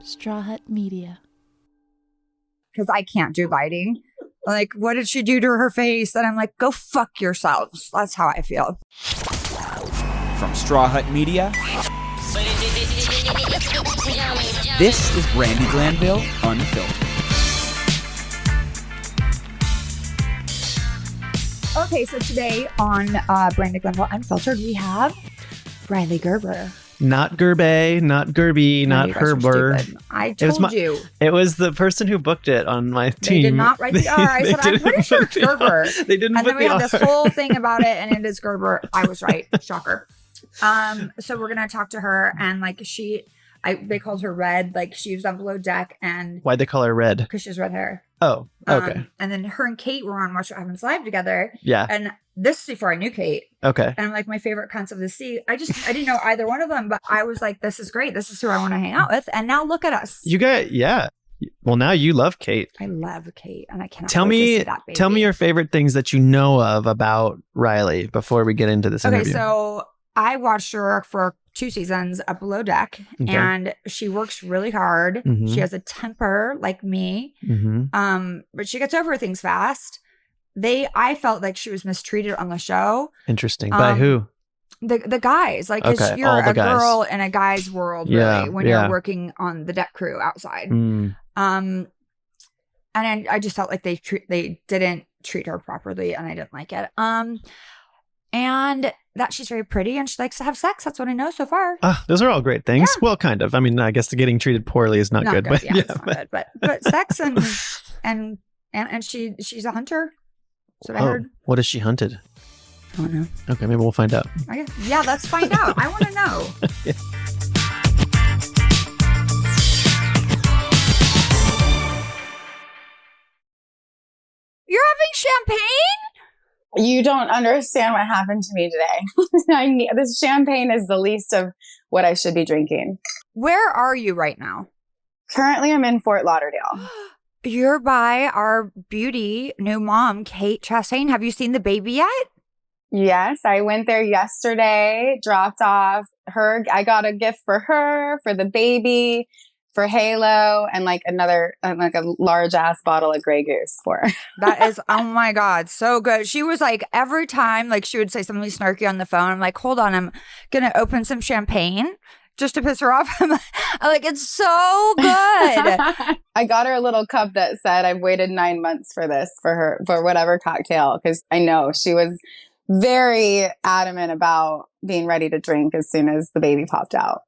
Straw Hut Media. Because I can't do lighting. Like, what did she do to her face? And I'm like, go fuck yourselves. That's how I feel. From Straw Hut Media, this is Brandi Glanville Unfiltered. Okay, so today on Brandi Glanville Unfiltered, we have Rhylee Gerber. Not Gerbe, not Gerby, not Herber. I told you. It was the person who booked it on my team. They did not write the R. I said, I'm pretty sure it's Gerber. They didn't and put then we the had R. this whole thing about it, and it is Gerber. I was right. Shocker. So we're going to talk to her, and like they called her Red. Like she was on Below Deck, and Why'd they call her Red? because she has red hair. Oh, okay. And then her and Kate were on Watch What Happens Live together. Yeah. And this is before I knew Kate. Okay. And I'm like, my favorite cunts of the sea. I didn't know either one of them, but I was like, this is great. This is who I want to hang out with. And now look at us. You got, yeah. Well, now you love Kate. I love Kate, and I cannot Tell wait to me, see that baby. tell me your favorite things that you know of about Rhylee before we get into this interview. Okay, so I watched her for 2 seasons up Below Deck, and she works really hard. Mhm. She has a temper like me, but she gets over things fast. I felt like she was mistreated on the show. Interesting. By who? The guys, like, 'cause Okay, you're all the a guys. girl in a guy's world, really, Yeah, when yeah. you're working on the deck crew outside. Mm. And I just felt like they didn't treat her properly, and I didn't like it. And that she's very pretty and she likes to have sex. That's what I know so far. Those are all great things. Yeah. Well, kind of. I mean, I guess the getting treated poorly is not good. But yeah, it's not good. But sex and she's a hunter. That's what I heard. What has she hunted? I don't know. Okay, maybe we'll find out. Okay. Yeah, let's find out. I want to know. Yeah. You're having champagne? You don't understand what happened to me today. This champagne is the least of what I should be drinking. Where are you right now? Currently, I'm in Fort Lauderdale. You're by our beauty new mom, Kate Chastain. Have you seen the baby yet? Yes, I went there yesterday, dropped off her. I got a gift for her, for the baby, for Halo, and like a large ass bottle of Grey Goose for her. That is, oh my God, so good. She was like, every time, like she would say something snarky on the phone. I'm like, hold on, I'm going to open some champagne just to piss her off. I'm like, it's so good. I got her a little cup that said, I've waited 9 months for this, for whatever cocktail. Because I know she was very adamant about being ready to drink as soon as the baby popped out.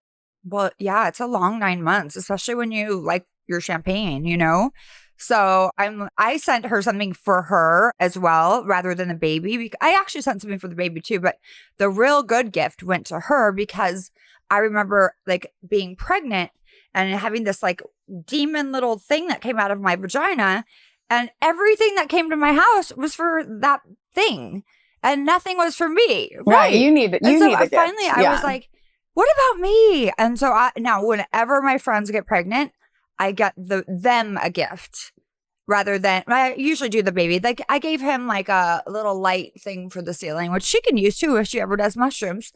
Well, yeah, it's a long 9 months, especially when you like your champagne, you know? So I sent her something for her as well, rather than the baby. I actually sent something for the baby too, but the real good gift went to her because I remember like being pregnant and having this like demon little thing that came out of my vagina, and everything that came to my house was for that thing, and nothing was for me. Right? You need it. Finally, I was like, what about me? And so now whenever my friends get pregnant, I get them a gift rather than, I usually do the baby. Like I gave him like a little light thing for the ceiling, which she can use too if she ever does mushrooms.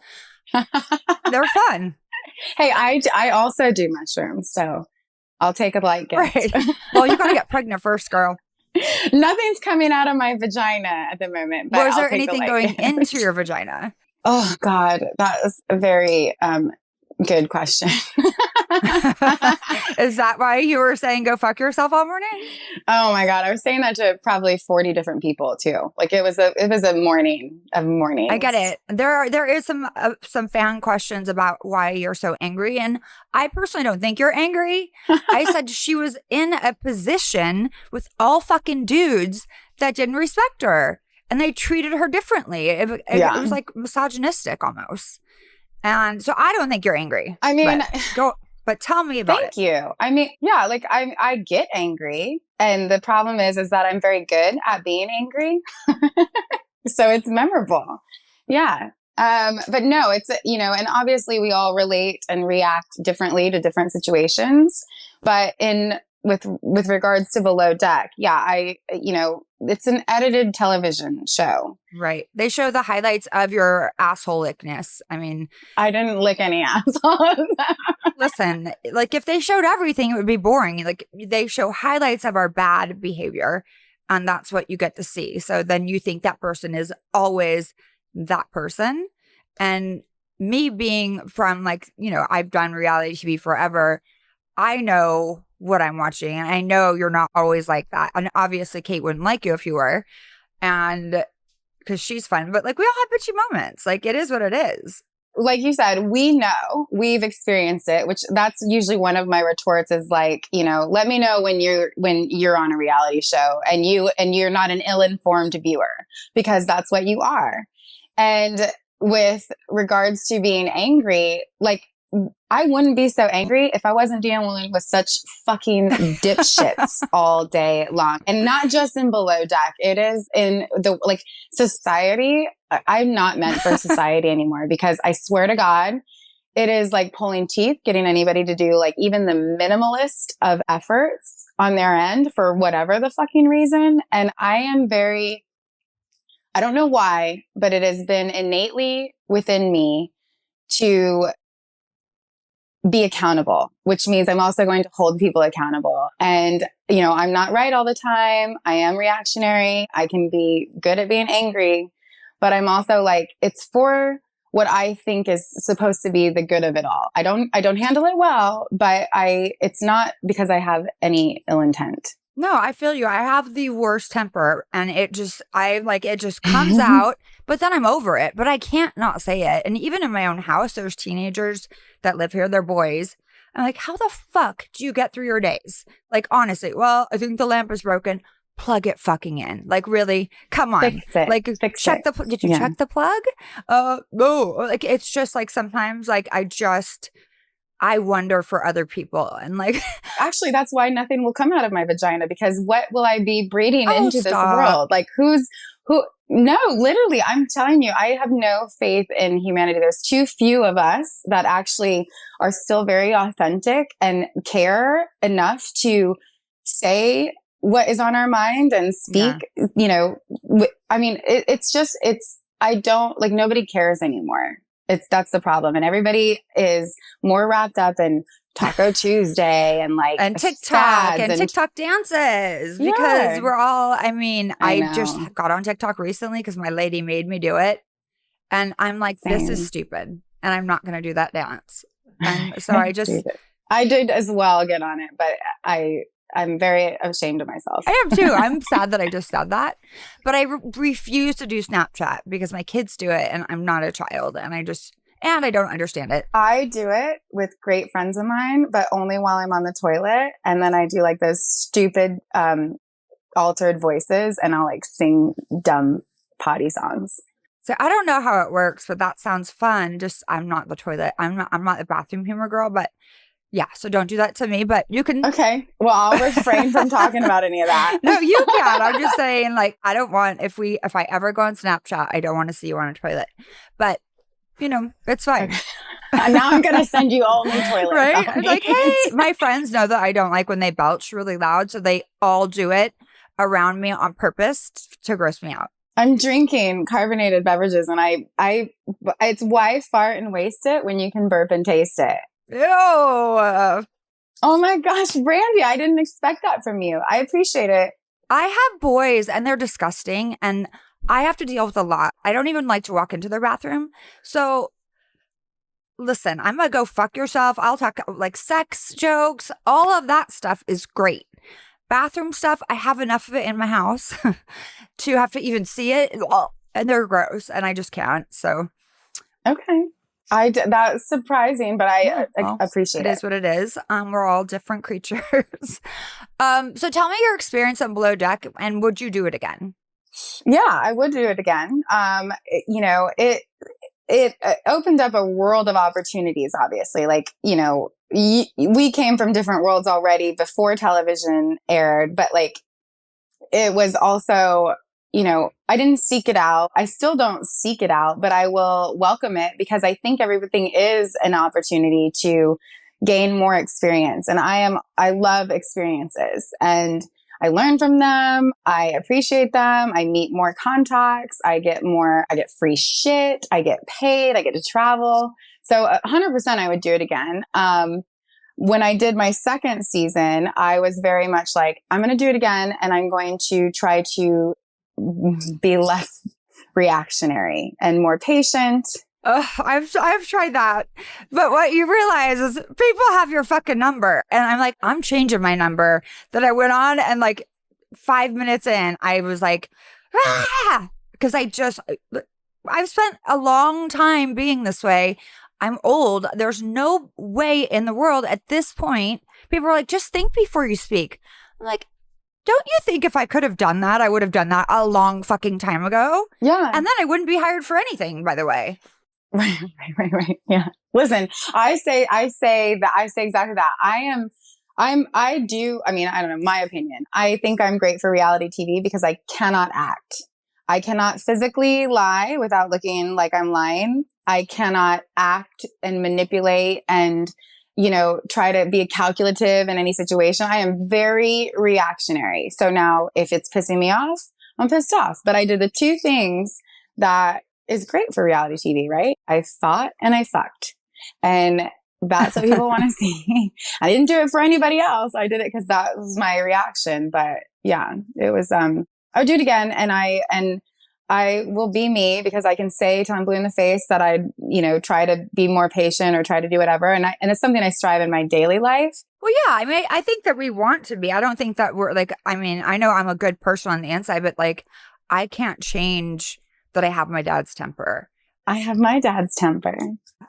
They're fun. Hey, I also do mushrooms, so I'll take a light gift. Right. Well, you got to get pregnant first, girl. Nothing's coming out of my vagina at the moment. But Was there anything going into your vagina? Oh, God, that is a very good question. Is that why you were saying go fuck yourself all morning? Oh, my God. I was saying that to probably 40 different people, too. Like it was a morning of mornings. I get it. There is some fan questions about why you're so angry. And I personally don't think you're angry. I said she was in a position with all fucking dudes that didn't respect her. And they treated her differently. It was like misogynistic almost. And so I don't think you're angry. I mean, but tell me about it. Thank you. I mean, yeah, like I get angry. And the problem is that I'm very good at being angry. So it's memorable. Yeah. But no, it's, and obviously we all relate and react differently to different situations. But in with regards to Below Deck, yeah, it's an edited television show. Right. They show the highlights of your assholicness. I mean, I didn't lick any assholes. listen, like if they showed everything, it would be boring. Like they show highlights of our bad behavior, and that's what you get to see. So then you think that person is always that person. And me being from like, I've done reality TV forever. I know what I'm watching, and I know you're not always like that. And obviously Kate wouldn't like you if you were. And because she's fun, but like we all have bitchy moments. Like it is what it is. Like you said, we know, we've experienced it, which that's usually one of my retorts is like, let me know when you're on a reality show and you're not an ill-informed viewer, because that's what you are. And with regards to being angry, like I wouldn't be so angry if I wasn't dealing with such fucking dipshits all day long. And not just in Below Deck. It is in the society. I'm not meant for society anymore, because I swear to God, it is like pulling teeth getting anybody to do like even the minimalist of efforts on their end for whatever the fucking reason. And I don't know why, but it has been innately within me to be accountable, which means I'm also going to hold people accountable. And, I'm not right all the time. I am reactionary. I can be good at being angry, but I'm also like, it's for what I think is supposed to be the good of it all. I don't handle it well, but it's not because I have any ill intent. No, I feel you. I have the worst temper, and it just comes out, but then I'm over it, but I can't not say it. And even in my own house, there's teenagers that live here. They're boys. I'm like, how the fuck do you get through your days? Like, honestly, well, I think the lamp is broken. Plug it fucking in. Like, really? Come on. Fix it. Like, Fix check it. did you check the plug? No. Like, it's just like sometimes like I wonder for other people, and like actually that's why nothing will come out of my vagina, because what will I be breeding into this stop. world? Like who no, literally, I'm telling you, I have no faith in humanity. There's too few of us that actually are still very authentic and care enough to say what is on our mind and speak, I mean, I don't like, nobody cares anymore. That's the problem. And everybody is more wrapped up in Taco Tuesday and like and TikTok and TikTok dances, because we're all, I just got on TikTok recently because my lady made me do it. And I'm like, This is stupid. And I'm not going to do that dance. And so I did as well get on it, but I'm very ashamed of myself. I am too. I'm sad that I just said that. But I refuse to do Snapchat because my kids do it and I'm not a child. And I don't understand it. I do it with great friends of mine, but only while I'm on the toilet. And then I do like those stupid altered voices, and I'll like sing dumb potty songs. So I don't know how it works, but that sounds fun. Just I'm not the toilet. I'm not the bathroom humor girl, but yeah, so don't do that to me, but you can. Okay. Well, I'll refrain from talking about any of that. No, you can. I'm just saying, like, I don't want, if I ever go on Snapchat, I don't want to see you on a toilet. But, it's fine. Okay. Now I'm going to send you all new toilets. Right? I'm like, hey, my friends know that I don't like when they belch really loud, so they all do it around me on purpose to gross me out. I'm drinking carbonated beverages, and it's why fart and waste it when you can burp and taste it. Ew. Oh my gosh, Brandi, I didn't expect that from you. I appreciate it. I have boys and they're disgusting, and I have to deal with a lot. I don't even like to walk into their bathroom. So listen, I'm going to go fuck yourself. I'll talk like sex jokes. All of that stuff is great. Bathroom stuff, I have enough of it in my house to have to even see it. And they're gross and I just can't. So. Okay. That's surprising, but I appreciate it. It is what it is. We're all different creatures. So tell me your experience on Below Deck, and would you do it again? Yeah, I would do it again. It opened up a world of opportunities, obviously. Like, we came from different worlds already before television aired, but like, it was also, I didn't seek it out. I still don't seek it out, but I will welcome it because I think everything is an opportunity to gain more experience. And I love experiences, and I learn from them. I appreciate them. I meet more contacts. I get free shit. I get paid. I get to travel. So 100% I would do it again. When I did my second season, I was very much like, I'm going to do it again. And I'm going to try to be less reactionary and more patient. I've tried that. But what you realize is people have your fucking number. And I'm like, I'm changing my number. That I went on and like 5 minutes in, I was like, because I've spent a long time being this way. I'm old. There's no way in the world at this point. People are like, just think before you speak. I'm like, don't you think if I could have done that, I would have done that a long fucking time ago? Yeah. And then I wouldn't be hired for anything, by the way. Right. Yeah. Listen, I say exactly that. I don't know, my opinion. I think I'm great for reality TV because I cannot act. I cannot physically lie without looking like I'm lying. I cannot act and manipulate and, try to be calculative in any situation. I am very reactionary. So now if it's pissing me off, I'm pissed off. But I did the two things that is great for reality TV, right? I thought and I fucked. And that's what people want to see. I didn't do it for anybody else. I did it because that was my reaction. But yeah, it was, I would do it again. And I will be me because I can say till I'm blue in the face that I, try to be more patient or try to do whatever. And it's something I strive in my daily life. Well, yeah, I mean, I think that we want to be. I don't think that we're like, I mean, I know I'm a good person on the inside, but like, I can't change that I have my dad's temper. I have my dad's temper.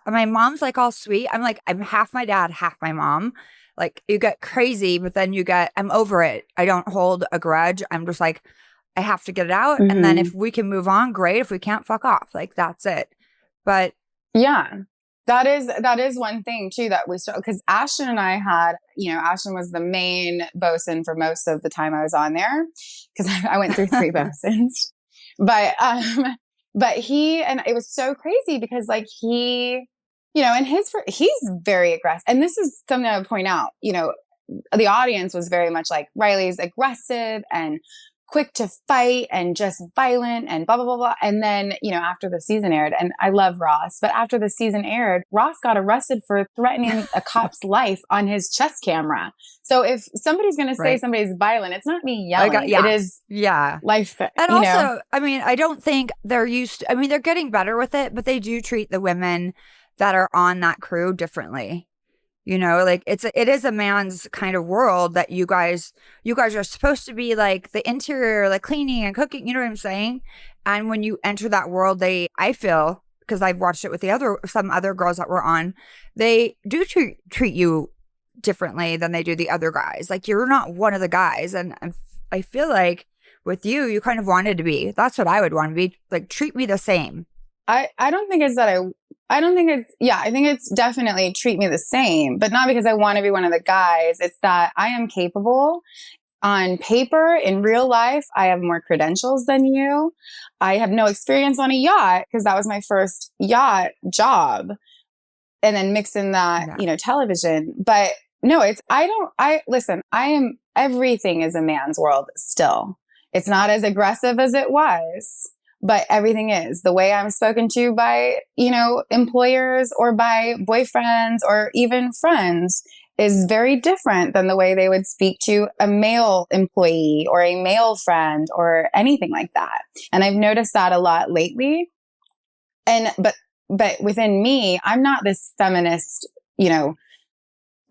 My mom's like all sweet. I'm like, I'm half my dad, half my mom. Like, you get crazy, but then I'm over it. I don't hold a grudge. I'm just like, I have to get it out. Mm-hmm. And then if we can move on, great. If we can't, fuck off. Like, that's it. But yeah, that is one thing too that we started, because Ashton and I had, Ashton was the main bosun for most of the time I was on there because I went through 3 bosons. But he, and it was so crazy because like he, and he's very aggressive. And this is something I would point out, the audience was very much like, Rhylee's aggressive and quick to fight and just violent and blah, blah, blah, blah. And then, after the season aired, and I love Ross, but after the season aired, Ross got arrested for threatening a cop's life on his chest camera. So if somebody's going to say somebody's violent, it's not me yelling. It is life. And also, I mean, I don't think they're they're getting better with it, but they do treat the women that are on that crew differently. Like it is a man's kind of world that you guys are supposed to be like the interior, like cleaning and cooking. You know what I'm saying? And when you enter that world, I feel, because I've watched it with some other girls that were on, they do treat you differently than they do the other guys. Like, you're not one of the guys. And I feel like with you kind of wanted to be. That's what I would want to be. Like, treat me the same. I don't think it's that I think it's definitely treat me the same, but not because I want to be one of the guys. It's that I am capable on paper. In real life, I have more credentials than you. I have no experience on a yacht because that was my first yacht job. And then mix in that, television. But no, everything is a man's world still. It's not as aggressive as it was. But everything is. The way I'm spoken to by, employers or by boyfriends or even friends is very different than the way they would speak to a male employee or a male friend or anything like that. And I've noticed that a lot lately. But within me, I'm not this feminist,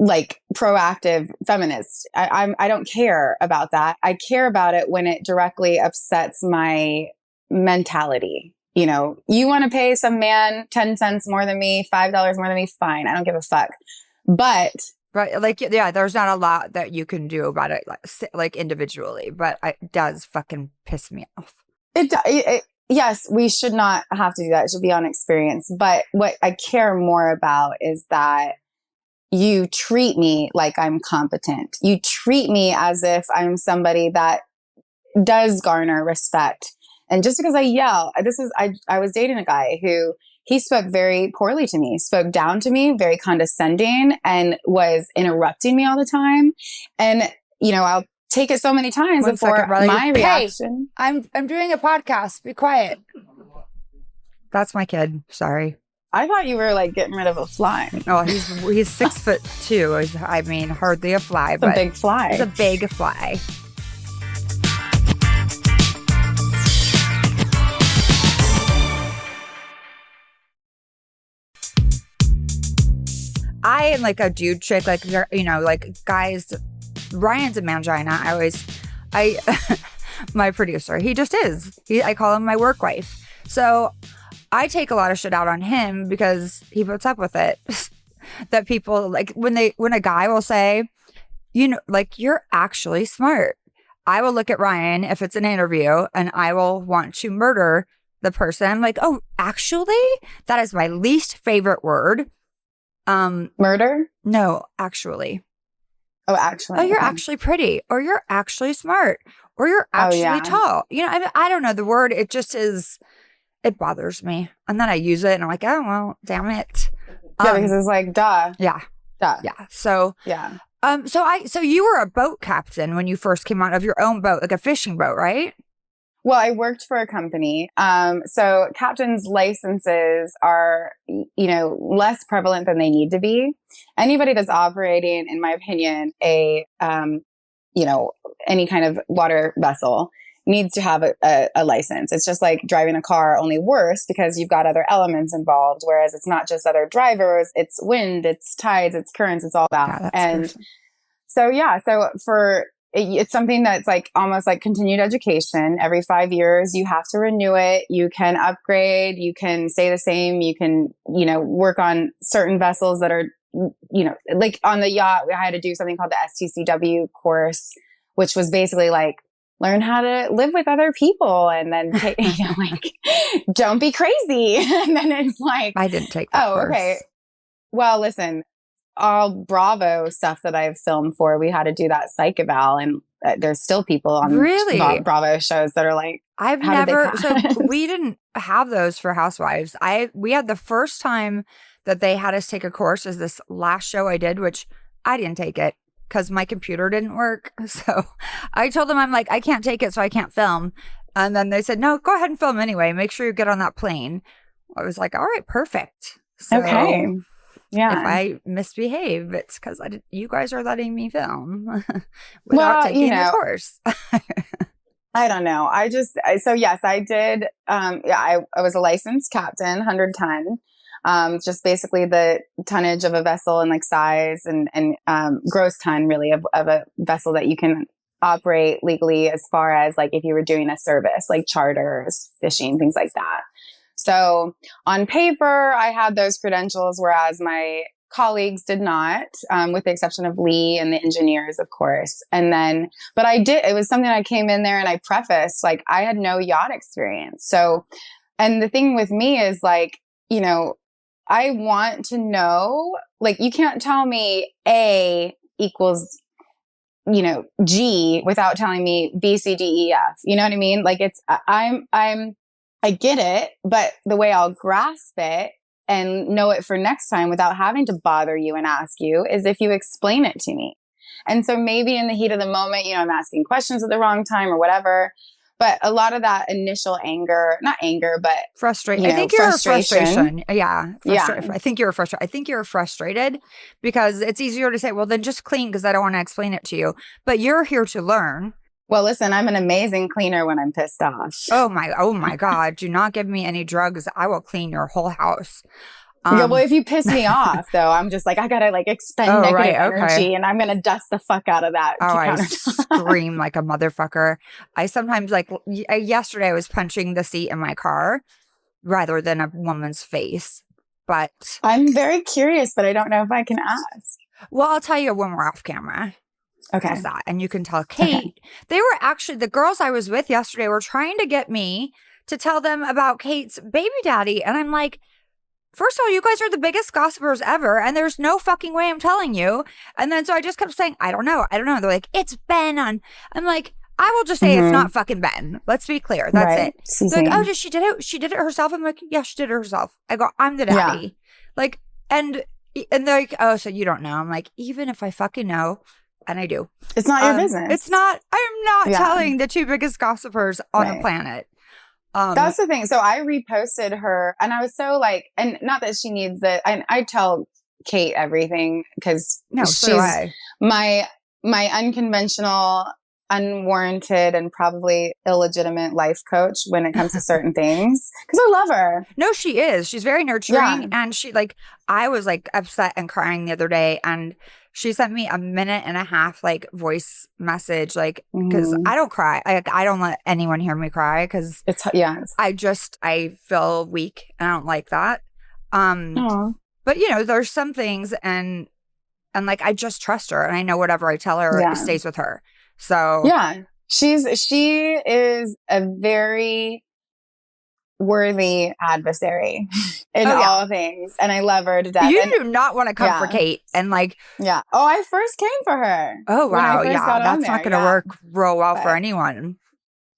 like proactive feminist. I don't care about that. I care about it when it directly upsets my mentality. You want to pay some man 10 cents more than me, $5 more than me, fine. I don't give a fuck. But right, like, yeah, there's not a lot that you can do about it, like individually, but it does fucking piss me off. Yes, we should not have to do that. It should be on experience. But what I care more about is that you treat me like I'm competent. You treat me as if I'm somebody that does garner respect. And just because I yell, I was dating a guy who he spoke very poorly to me, spoke down to me, very condescending, and was interrupting me all the time. And, I'll take it so many times One before second, Rhylee. my reaction. Hey, I'm doing a podcast. Be quiet. That's my kid. Sorry. I thought you were like getting rid of a fly. Oh, he's 6'2". I mean, hardly a fly, It's a big fly. It's a big fly. I am like a dude chick, like, like guys. Ryan's a mangina. My producer, he just is. I call him my work wife. So I take a lot of shit out on him because he puts up with it. That people like when a guy will say, like, you're actually smart. I will look at Ryan if it's an interview and I will want to murder the person. I'm like, oh, actually? That is my least favorite word. Murder? No, actually. Oh, actually. Oh, you're okay. actually pretty, or you're actually smart, or you're actually tall. I don't know the word. It just is. It bothers me, and then I use it, and I'm like, oh well, damn it. Yeah, because it's like, duh. Yeah. Duh. Yeah. So yeah. So you were a boat captain when you first came out of your own boat, like a fishing boat, right? Well, I worked for a company. So captains' licenses are, less prevalent than they need to be. Anybody that's operating, in my opinion, any kind of water vessel needs to have a license. It's just like driving a car, only worse because you've got other elements involved. Whereas it's not just other drivers, it's wind, it's tides, it's currents, it's all that. Yeah, and so it's something that's like almost like continued education. Every 5 years, you have to renew it. You can upgrade. You can stay the same. You can, work on certain vessels that are, like on the yacht, I had to do something called the STCW course, which was basically like learn how to live with other people and then take, don't be crazy. And then it's like, I didn't take that course. Okay. Well, listen. All Bravo stuff that I've filmed for, we had to do that psych eval, and there's still people on Bravo shows that are like, I've never, so we didn't have those for Housewives. We had the first time that they had us take a course is this last show I did, which I didn't take it because my computer didn't work. So I told them, I'm like, I can't take it, so I can't film. And then they said, no, go ahead and film anyway. Make sure you get on that plane. I was like, all right, perfect. So, okay. Yeah. If I misbehave, it's because you guys are letting me film without taking the course. I don't know. So yes, I did. I was a licensed captain, 110. Just basically the tonnage of a vessel and like size and gross ton really of a vessel that you can operate legally, as far as like if you were doing a service like charters, fishing, things like that. So on paper, I had those credentials, whereas my colleagues did not, with the exception of Lee and the engineers, of course. But it was something I came in there and I prefaced, like, I had no yacht experience. So, and the thing with me is like, I want to know, like, you can't tell me A equals, G without telling me B, C, D, E, F. You know what I mean? Like I get it, but the way I'll grasp it and know it for next time without having to bother you and ask you is if you explain it to me. And so maybe in the heat of the moment, I'm asking questions at the wrong time or whatever. But a lot of that initial not anger, but frustration. I think you're frustration. Yeah. I think you're frustrated. I think you're frustrated because it's easier to say, well, then just clean because I don't want to explain it to you. But you're here to learn. Well, listen, I'm an amazing cleaner when I'm pissed off. Oh my God. Do not give me any drugs. I will clean your whole house. Well, if you piss me off, though, I'm just like, I gotta like expend negative energy and I'm gonna dust the fuck out of that. Oh, I scream like a motherfucker. I sometimes yesterday I was punching the seat in my car rather than a woman's face. But I'm very curious, but I don't know if I can ask. Well, I'll tell you when we're off camera. Okay. That. And you can tell Kate. Okay. They were actually, the girls I was with yesterday were trying to get me to tell them about Kate's baby daddy. And I'm like, first of all, you guys are the biggest gossipers ever. And there's no fucking way I'm telling you. And then so I just kept saying, I don't know. They're like, it's Ben on. I'm like, I will just say it's not fucking Ben. Let's be clear. That's it. They're like, oh, she did it. She did it herself. I'm like, yeah, she did it herself. I go, I'm the daddy. Yeah. Like, and they're like, oh, so you don't know. I'm like, even if I fucking know, and I do. It's not your business. It's not. I'm not telling the 2 biggest gossipers on the planet. That's the thing. So I reposted her, and I was so like, and not that she needs it. I tell Kate everything because she's my unconventional, unwarranted, and probably illegitimate life coach when it comes to certain things. Because I love her. No, she is. She's very nurturing, and she like. I was like upset and crying the other day, and she sent me a 1.5 minute voice message, because I don't cry. I don't let anyone hear me cry because I feel weak and I don't like that. But there's some things and I just trust her, and I know whatever I tell her stays with her. So yeah, she is a very worthy adversary in all things, and I love her to death. You do not want to come for Kate and I first came for her. Oh wow, that's not gonna work real well for anyone.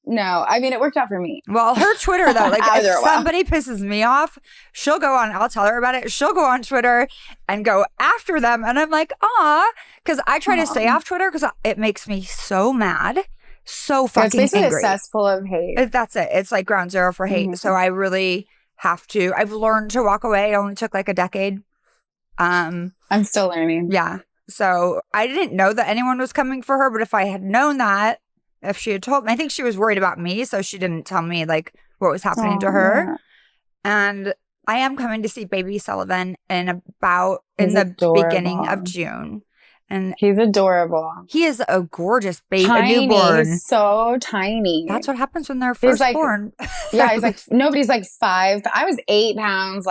No, I mean, it worked out for me. Well, her Twitter though, if somebody pisses me off, she'll go on, I'll tell her about it, she'll go on Twitter and go after them, and I'm like, because I try to stay off Twitter because it makes me so mad. So fucking it's basically angry. a cesspool of hate. That's it. It's like ground zero for hate. So I really have to. I've learned to walk away. It only took a decade. I'm still learning. Yeah. So I didn't know that anyone was coming for her, but if I had known that, if she had told me, I think she was worried about me, so she didn't tell me what was happening to her. Yeah. And I am coming to see baby Sullivan in the beginning of June. And he's adorable. He is a gorgeous baby, tiny. A newborn. He's so tiny. That's what happens when they're first born. Yeah, he's nobody's 5. I was 8 pounds,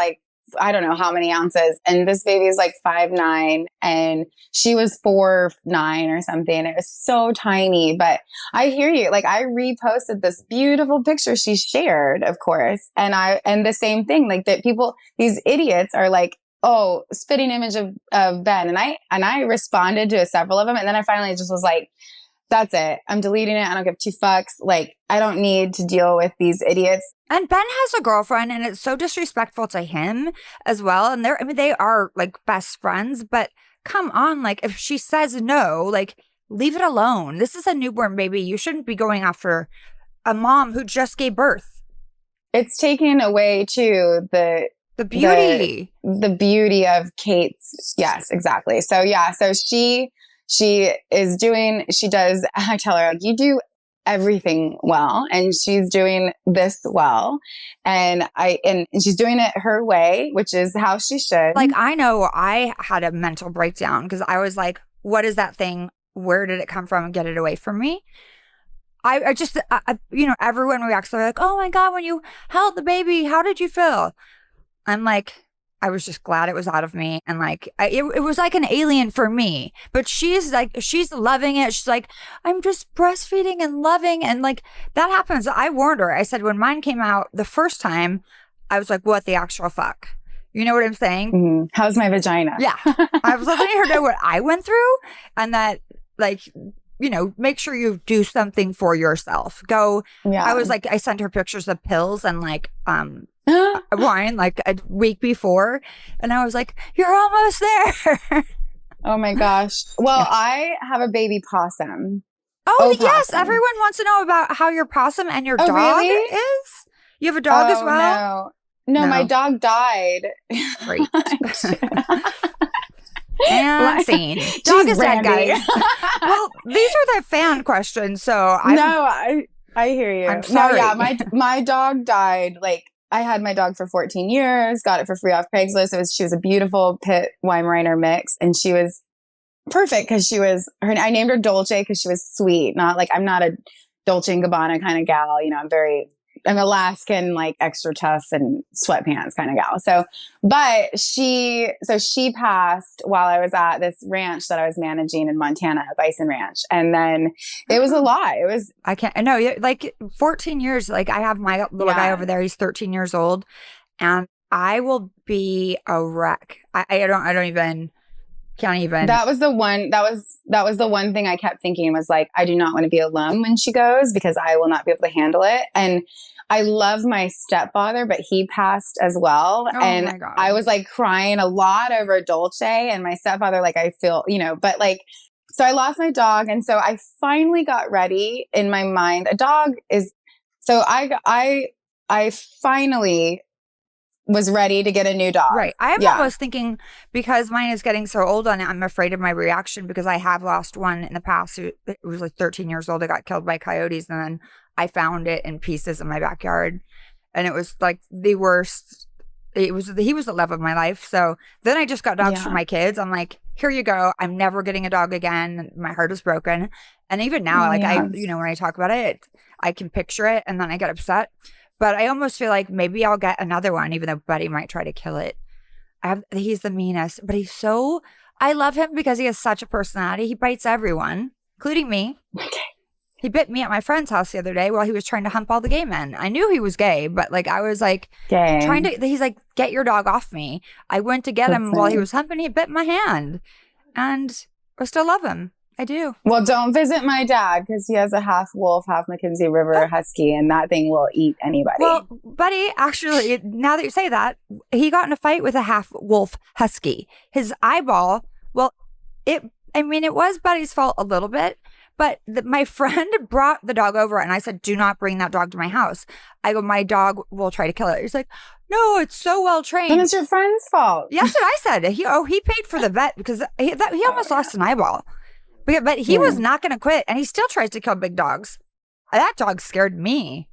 I don't know how many ounces. And this baby is 5'9", and she was 4'9" or something. It was so tiny. But I hear you. I reposted this beautiful picture she shared, of course. And the same thing, that people, these idiots are oh, spitting image of Ben. And I responded to several of them. And then I finally just was like, that's it. I'm deleting it. I don't give 2 fucks. I don't need to deal with these idiots. And Ben has a girlfriend, and it's so disrespectful to him as well. And they are best friends, but come on, if she says no, leave it alone. This is a newborn baby. You shouldn't be going after a mom who just gave birth. It's taken away too the beauty. The beauty of Kate's. Yes, exactly. So so she does, I tell her, you do everything well, and she's doing this well, and she's doing it her way, which is how she should. I know I had a mental breakdown because I was like, what is that thing? Where did it come from? And get it away from me. I just, everyone reacts. They're like, oh my God, when you held the baby, how did you feel? I'm like, I was just glad it was out of me. And it was like an alien for me. But she's loving it. She's like, I'm just breastfeeding and loving. And that happens. I warned her. I said, when mine came out the first time, I was like, what the actual fuck? You know what I'm saying? Mm-hmm. How's my vagina? Yeah. I was letting her know what I went through, and that make sure you do something for yourself. Go. Yeah. I was I sent her pictures of pills and wine a week before, and I was like, you're almost there. Oh my gosh. Well, I have a baby possum. Oh yes, everyone wants to know about how your possum and your dog really? Is. You have a dog as well? No, my dog died. Great. And scene. Dog is dead, guys. Well, these are the fan questions, so I hear you. I'm sorry. No, yeah, my dog died. I had my dog for 14 years, got it for free off Craigslist. She was a beautiful Pit Weimaraner mix, and she was perfect because I named her Dolce because she was sweet. I'm not a Dolce & Gabbana kind of gal. I'm Alaskan, extra tough and sweatpants kind of gal. So, but she passed while I was at this ranch that I was managing in Montana, a bison ranch. And then it was a lot. I know, 14 years. I have my little guy over there. He's 13 years old, and I will be a wreck. I don't even Can't even. That was the one. That was the one thing I kept thinking was like, I do not want to be alone when she goes because I will not be able to handle it. And I love my stepfather, but he passed as well. Oh and my God. I was like crying a lot over Dolce and my stepfather. Like I feel, but like, so I lost my dog, and so I finally got ready in my mind. A dog is so I finally was ready to get a new dog. Right. I'm almost thinking because mine is getting so old on it, I'm afraid of my reaction because I have lost one in the past. It was like 13 years old. It got killed by coyotes, and then I found it in pieces in my backyard, and it was like the worst. He was the love of my life. So then I just got dogs for my kids. I'm like, here you go. I'm never getting a dog again. My heart is broken. And even now, when I talk about it, I can picture it, and then I get upset. But I almost feel like maybe I'll get another one, even though Buddy might try to kill it. He's the meanest, but I love him because he has such a personality. He bites everyone, including me. Okay. He bit me at my friend's house the other day while he was trying to hump all the gay men. I knew he was gay, but like I was like he's like, get your dog off me. I went to get him while he was humping. He bit my hand, and I still love him. I do. Well, don't visit my dad because he has a half wolf, half Mackenzie River husky, and that thing will eat anybody. Well, Buddy, actually, now that you say that, he got in a fight with a half wolf husky. His eyeball, it was Buddy's fault a little bit, but my friend brought the dog over, and I said, do not bring that dog to my house. I go, my dog will try to kill it. He's like, no, it's so well trained. And it's your friend's fault. That's what I said. He paid for the vet because he almost lost an eyeball. But he was not going to quit, and he still tries to kill big dogs. That dog scared me.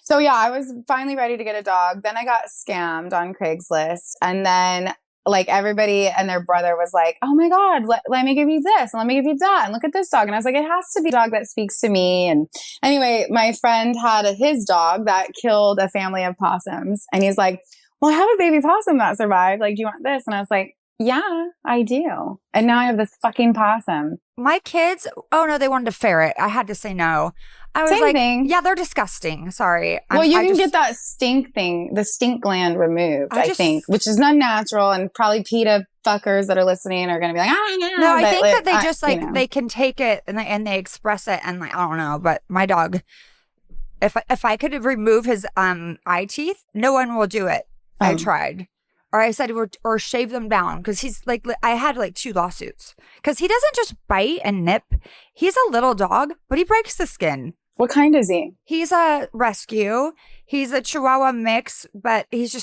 So yeah, I was finally ready to get a dog. Then I got scammed on Craigslist, and then like everybody and their brother was like, "Oh my God, let me give you this, and let me give you that, and look at this dog." And I was like, "It has to be a dog that speaks to me." And anyway, my friend had his dog that killed a family of possums, and he's like, "Well, I have a baby possum that survived. Like, do you want this?" And I was like, yeah, I do. And now I have this fucking possum. My kids, oh no, they wanted a ferret. I had to say no. I was Same thing. Yeah, they're disgusting. Sorry. Well, you can get that stink thing, the stink gland removed, I think, which is unnatural. And probably PETA fuckers that are listening are going to be like, no, I think that they just they can take it and they express it. And like, I don't know, but my dog, if I could remove his eye teeth, no one will do it. I tried. Or I said, or shave them down. Because he's like, I had like 2 lawsuits. Because he doesn't just bite and nip. He's a little dog, but he breaks the skin. What kind is he? He's a rescue. He's a Chihuahua mix, but he's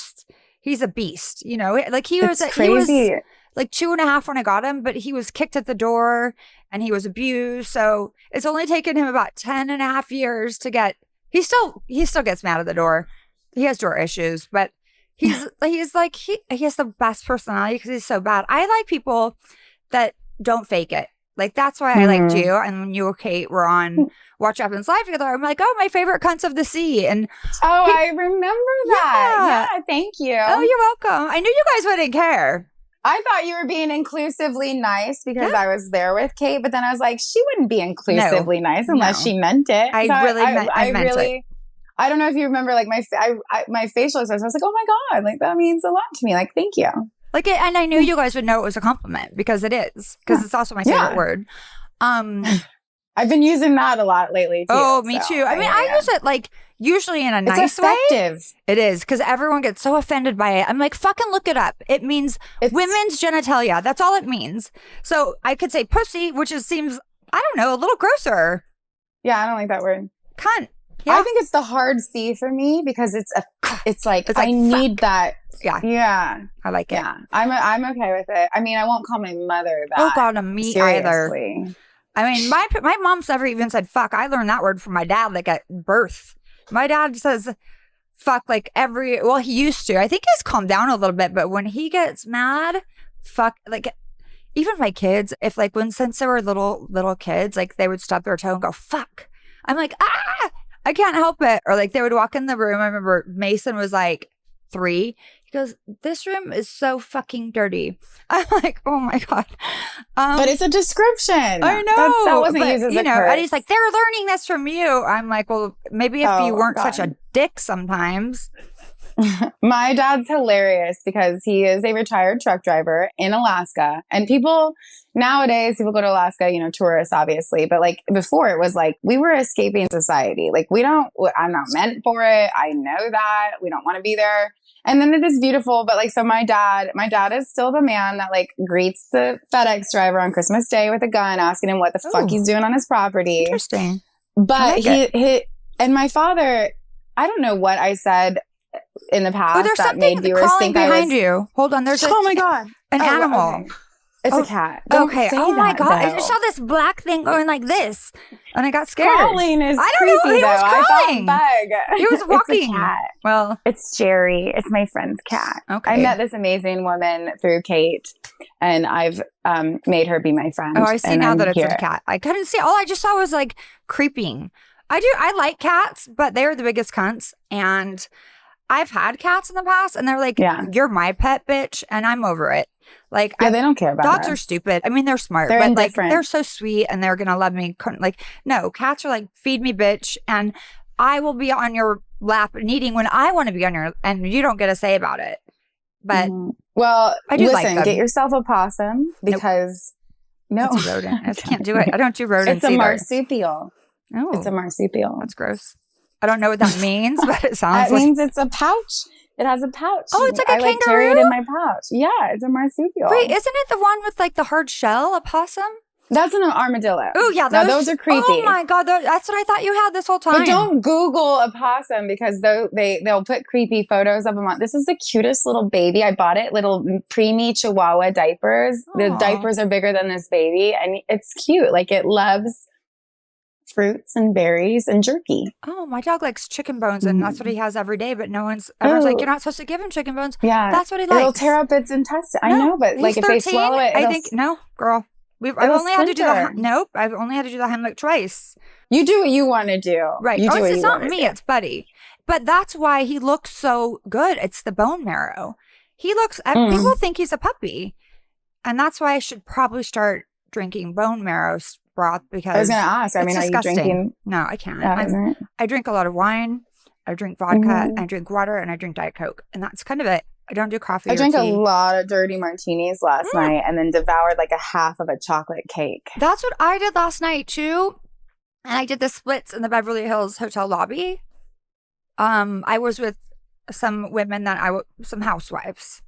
a beast. Like he was like 2.5 when I got him, but he was kicked at the door and he was abused. So it's only taken him about 10.5 years to get, he still gets mad at the door. He has door issues, but he has the best personality because he's so bad. I like people that don't fake it. Like that's why I liked you. And when you and Kate were on Watch What Happens Live together, I'm like, oh, my favorite cunts of the sea. And I remember that. Yeah, thank you. Oh, you're welcome. I knew you guys wouldn't care. I thought you were being inclusively nice because I was there with Kate, but then I was like, she wouldn't be inclusively nice unless she meant it. I meant it. I don't know if you remember, like my facial expression. I was like, "Oh my God, like that means a lot to me. Like, thank you." Like, and I knew you guys would know it was a compliment because it is. Because it's also my favorite word. I've been using that a lot lately too. Oh, me too. I mean, I use it like usually in a nice way. It is because everyone gets so offended by it. I'm like, fucking look it up. It means women's genitalia. That's all it means. So I could say pussy, which seems, I don't know, a little grosser. Yeah, I don't like that word. Cunt. Yeah. I think it's the hard C for me because it's like I need that. Yeah. I like it. Yeah. I'm okay with it. I mean, I won't call my mother that. Oh God, me seriously. Either. I mean, my mom's never even said fuck. I learned that word from my dad like at birth. My dad says fuck like he used to. I think he's calmed down a little bit, but when he gets mad, fuck, like even my kids, if like since they were little kids, like they would stub their toe and go fuck. I'm like, I can't help it. Or like they would walk in the room. I remember Mason was like 3. He goes, this room is so fucking dirty. I'm like, oh my God. But it's a description. I know. That wasn't used as a curse. And he's like, they're learning this from you. I'm like, well, maybe if you weren't such a dick sometimes. My dad's hilarious because he is a retired truck driver in Alaska. And nowadays, people go to Alaska, tourists, obviously. But like before, it was like we were escaping society. Like I'm not meant for it. I know that. We don't want to be there. And then it is beautiful. But like, so my dad is still the man that like greets the FedEx driver on Christmas Day with a gun, asking him what the fuck he's doing on his property. Interesting. But and my father, I don't know what I said in the past there's that made viewers think behind you. Hold on, there's oh my god, an animal. Okay. It's a cat. Don't okay. say Oh my that, god, I though. just saw this black thing going like this, and I got scared. Crawling is I don't know. creepy, He was though. crawling. I thought bug. He was walking. It's a cat. Well, it's Jerry. It's my friend's cat. Okay. I met this amazing woman through Kate, and I've made her be my friend. Oh, I see now that it's here. a cat. I couldn't see. All I just saw was like creeping. I like cats, but they're the biggest cunts, and I've had cats in the past, and they're like, "You're my pet, bitch," and I'm over it. Like, they don't care about dogs. us. Are stupid. I mean, they're smart, They're but indifferent. like they're so sweet, and they're gonna love me. Like, no, cats are like, feed me, bitch, and I will be on your lap and eating when I want to be on your, and you don't get a say about it. But well, I do listen, like get yourself a possum because no, it's a rodent. I can't do it. I don't do rodents. It's a either. marsupial. Oh, it's a marsupial. That's gross. I don't know what that means, but it sounds That like means it's a pouch. It has a pouch. Oh, it's like a kangaroo? carry it in my pouch. Yeah, it's a marsupial. Wait, isn't it the one with like the hard shell, a possum? That's an armadillo. Oh yeah, those are creepy. Oh my god, that's what I thought you had this whole time. But don't Google a possum because they'll put creepy photos of them on. This is the cutest little baby. I bought it, little preemie Chihuahua diapers. The diapers are bigger than this baby, and it's cute. Like it loves fruits and berries and jerky. Oh, my dog likes chicken bones, and that's what he has every day. But everyone's like, you're not supposed to give him chicken bones. Yeah, that's what he likes. It'll tear up its intestine. I know, but like if 13, they swallow it, I think no, girl. I've only had to do I've only had to do the Heimlich twice. You do what you want to do, right? You do it's not me; it's Buddy. But that's why he looks so good. It's the bone marrow. He looks. People think he's a puppy, and that's why I should probably start drinking bone marrow broth because I was going to ask. I mean, disgusting. Are you drinking? No, I can't. I drink a lot of wine. I drink vodka. I drink water, and I drink Diet Coke, and that's kind of it. I don't do coffee. I drank tea. a lot of dirty martinis last night, and then devoured like a half of a chocolate cake. That's what I did last night too, and I did the splits in the Beverly Hills hotel lobby. I was with some women some housewives,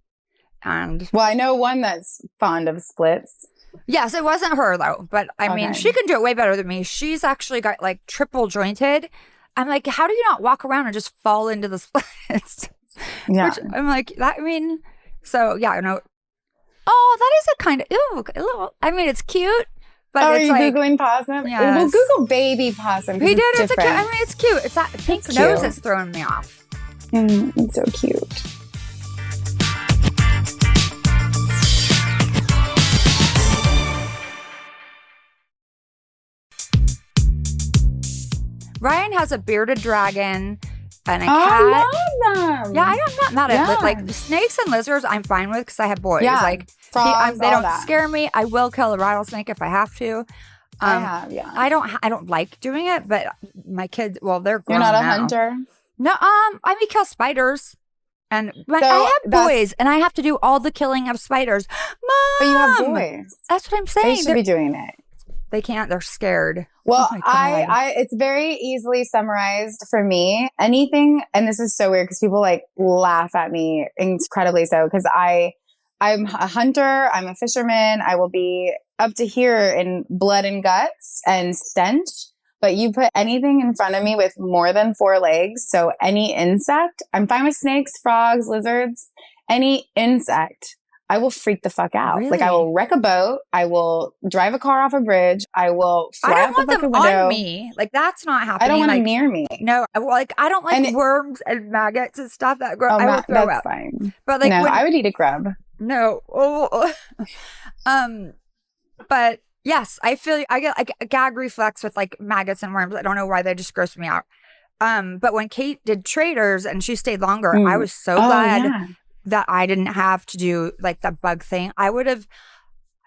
and well, I know one that's fond of splits. Yes, it wasn't her though, but I mean, she can do it way better than me. She's actually got like triple jointed. I'm like, how do you not walk around and just fall into the splits? Yeah, which I'm like that. I mean, so yeah, I know. Oh, that is a kind of a little. I mean, it's cute, but it's are you like, googling possum? Yes. Well, Google baby possum. He did. It's It's cute. I mean, it's cute. It's that pink nose that's throwing me off. It's so cute. Ryan has a bearded dragon and a cat. I love them. Yeah, I'm not mad at it. Like snakes and lizards, I'm fine with because I have boys. Yeah, like frogs, they don't that. scare me. I will kill a rattlesnake if I have to. I have, yeah. I don't like doing it, but my kids, well, they're grown You're not a now. hunter? No, I may kill spiders. And but I have boys, and I have to do all the killing of spiders. Mom, but you have boys. That's what I'm saying. They should be doing it. They can't. They're scared. Well, oh I it's very easily summarized for me. Anything, and this is so weird because people like laugh at me incredibly so because I'm a hunter. I'm a fisherman. I will be up to here in blood and guts and stench. But you put anything in front of me with more than 4 legs, so any insect, I'm fine with snakes, frogs, lizards, any insect, I will freak the fuck out. Really? Like I will wreck a boat, I will drive a car off a bridge, I will fly out the fucking window. On me. Like that's not happening. I don't want like, them near me. No, like I don't like worms and maggots and stuff that grow. I will throw that's out. Fine. But like, no, I would eat a grub. No, but. Yes, I feel I get like a gag reflex with like maggots and worms. I don't know why they just gross me out. But when Kate did Traders and she stayed longer, I was so glad that I didn't have to do like the bug thing. I would have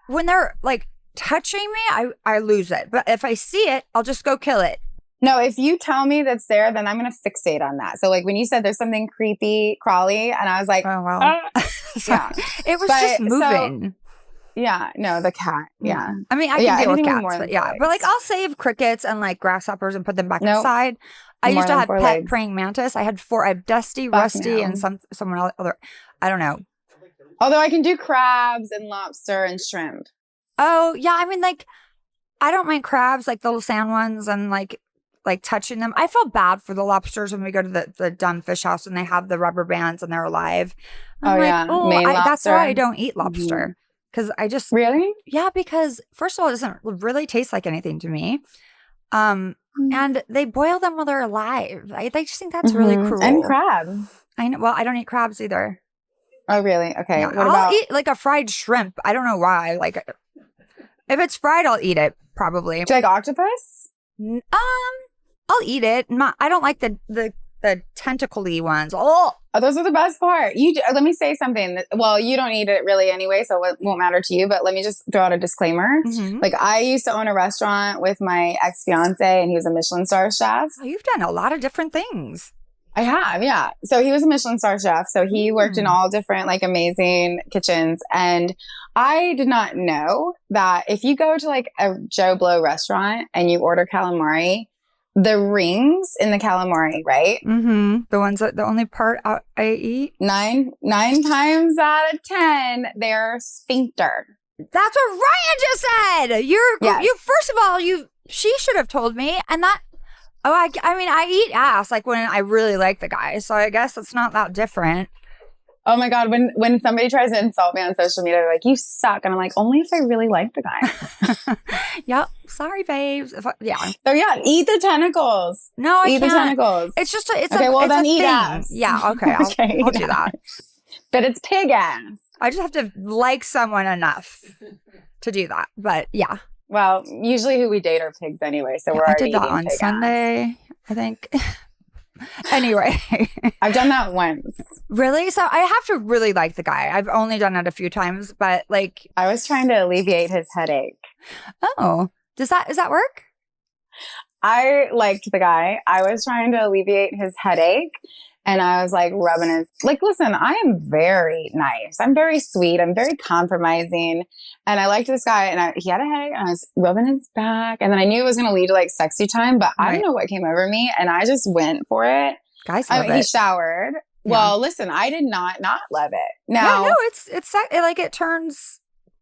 when they're like touching me, I lose it. But if I see it, I'll just go kill it. No, if you tell me that's there, then I'm going to fixate on that. So like when you said there's something creepy, crawly, and I was like, Oh, well. yeah. It was But, just so- moving. Yeah, no, the cat. Yeah. I mean, I can deal with anything cats, more but than yeah. four But like, legs. I'll save crickets and like grasshoppers and put them back Nope. inside. I More used to than have four pet legs. praying mantis. I had 4. I have Dusty, Fuck Rusty, no. and someone else. Other, I don't know. Although I can do crabs and lobster and shrimp. Oh yeah, I mean, like, I don't mind crabs, like the little sand ones, and like touching them. I feel bad for the lobsters when we go to the dumb fish house and they have the rubber bands and they're alive. I'm Maine that's why I lobster. don't eat lobster. Because I just, Really? yeah, because first of all, it doesn't really taste like anything to me. And they boil them while they're alive. I just think that's really cruel. And crab. I know. Well, I don't eat crabs either. Oh, really? Okay. Yeah, What I'll about eat like a fried shrimp. I don't know why. Like, if it's fried, I'll eat it probably. do you like octopus? I'll eat it. I don't like the tentacle-y ones. Oh, Those are the best part. Let me say something. Well, you don't eat it really anyway, so it won't matter to you. But let me just throw out a disclaimer. Like I used to own a restaurant with my ex-fiance, and he was a Michelin star chef. Oh, you've done a lot of different things. I have, yeah. So he was a Michelin star chef. So he worked in all different like amazing kitchens. And I did not know that if you go to like a Joe Blow restaurant and you order calamari, the rings in the calamari, right? The ones that the only part I eat. 9 times out of 10, they're sphincter. That's what Ryan just said. Yes. You first of all, she should have told me, and that. Oh, I mean, I eat ass like when I really like the guy, so I guess it's not that different. Oh my God, when somebody tries to insult me on social media, they're like, you suck. And I'm like, only if I really like the guy. Yep. Sorry, babes. Yeah. So yeah, eat the tentacles. No, I eat can't. the tentacles. It's just it's okay, well it's then a eat thing. ass. Yeah, okay. I'll do that. But it's pig ass. I just have to like someone enough to do that. But yeah. Well, usually who we date are pigs anyway, so we're I already did that eating on pig Sunday, I think. Anyway. I've done that once. Really? So I have to really like the guy. I've only done it a few times, but like I was trying to alleviate his headache. oh, does that work? I liked the guy. I was trying to alleviate his headache. And I was like rubbing his, like, listen, I am very nice. I'm very sweet. I'm very compromising. And I liked this guy and he had a headache and I was rubbing his back. And then I knew it was going to lead to like sexy time, but I don't know what came over me. And I just went for it. Guys love it. He showered. Yeah. Well, listen, I did not love it. Now, yeah, no, it's like it turns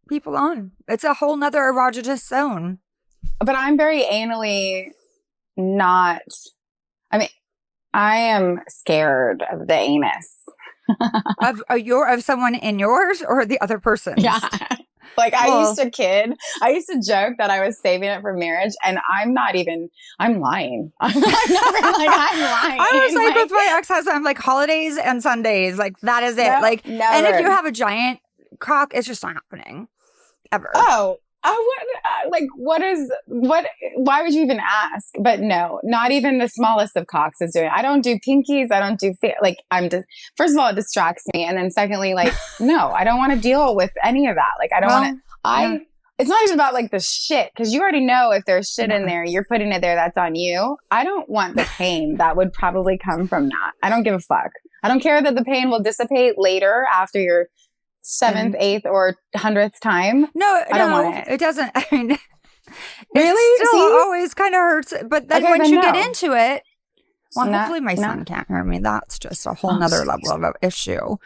people on. It's a whole nother erogenous zone. but I'm very anally not, I mean, I am scared of the anus. of someone in yours or the other person? Yeah. Like I used to joke that I was saving it for marriage, and I'm lying. I'm lying. I was like with my ex-husband, I'm like holidays and Sundays, like that is it. No, like, never. And if you have a giant cock, it's just not happening ever. Why would you even ask? But no, not even the smallest of cocks is doing it. I don't do pinkies. I don't do first of all, it distracts me. And then secondly, like, no, I don't want to deal with any of that. Like, I don't want to, it's not even about like the shit. Cause you already know if there's shit in there, you're putting it there. That's on you. I don't want the pain that would probably come from that. I don't give a fuck. I don't care that the pain will dissipate later after your 7th, 8th, or 100th time. No, I don't want it. It doesn't. I mean, really? It still always kind of hurts. But then once you get into it, well, hopefully my son can't hear me. That's just a whole nother level of an issue.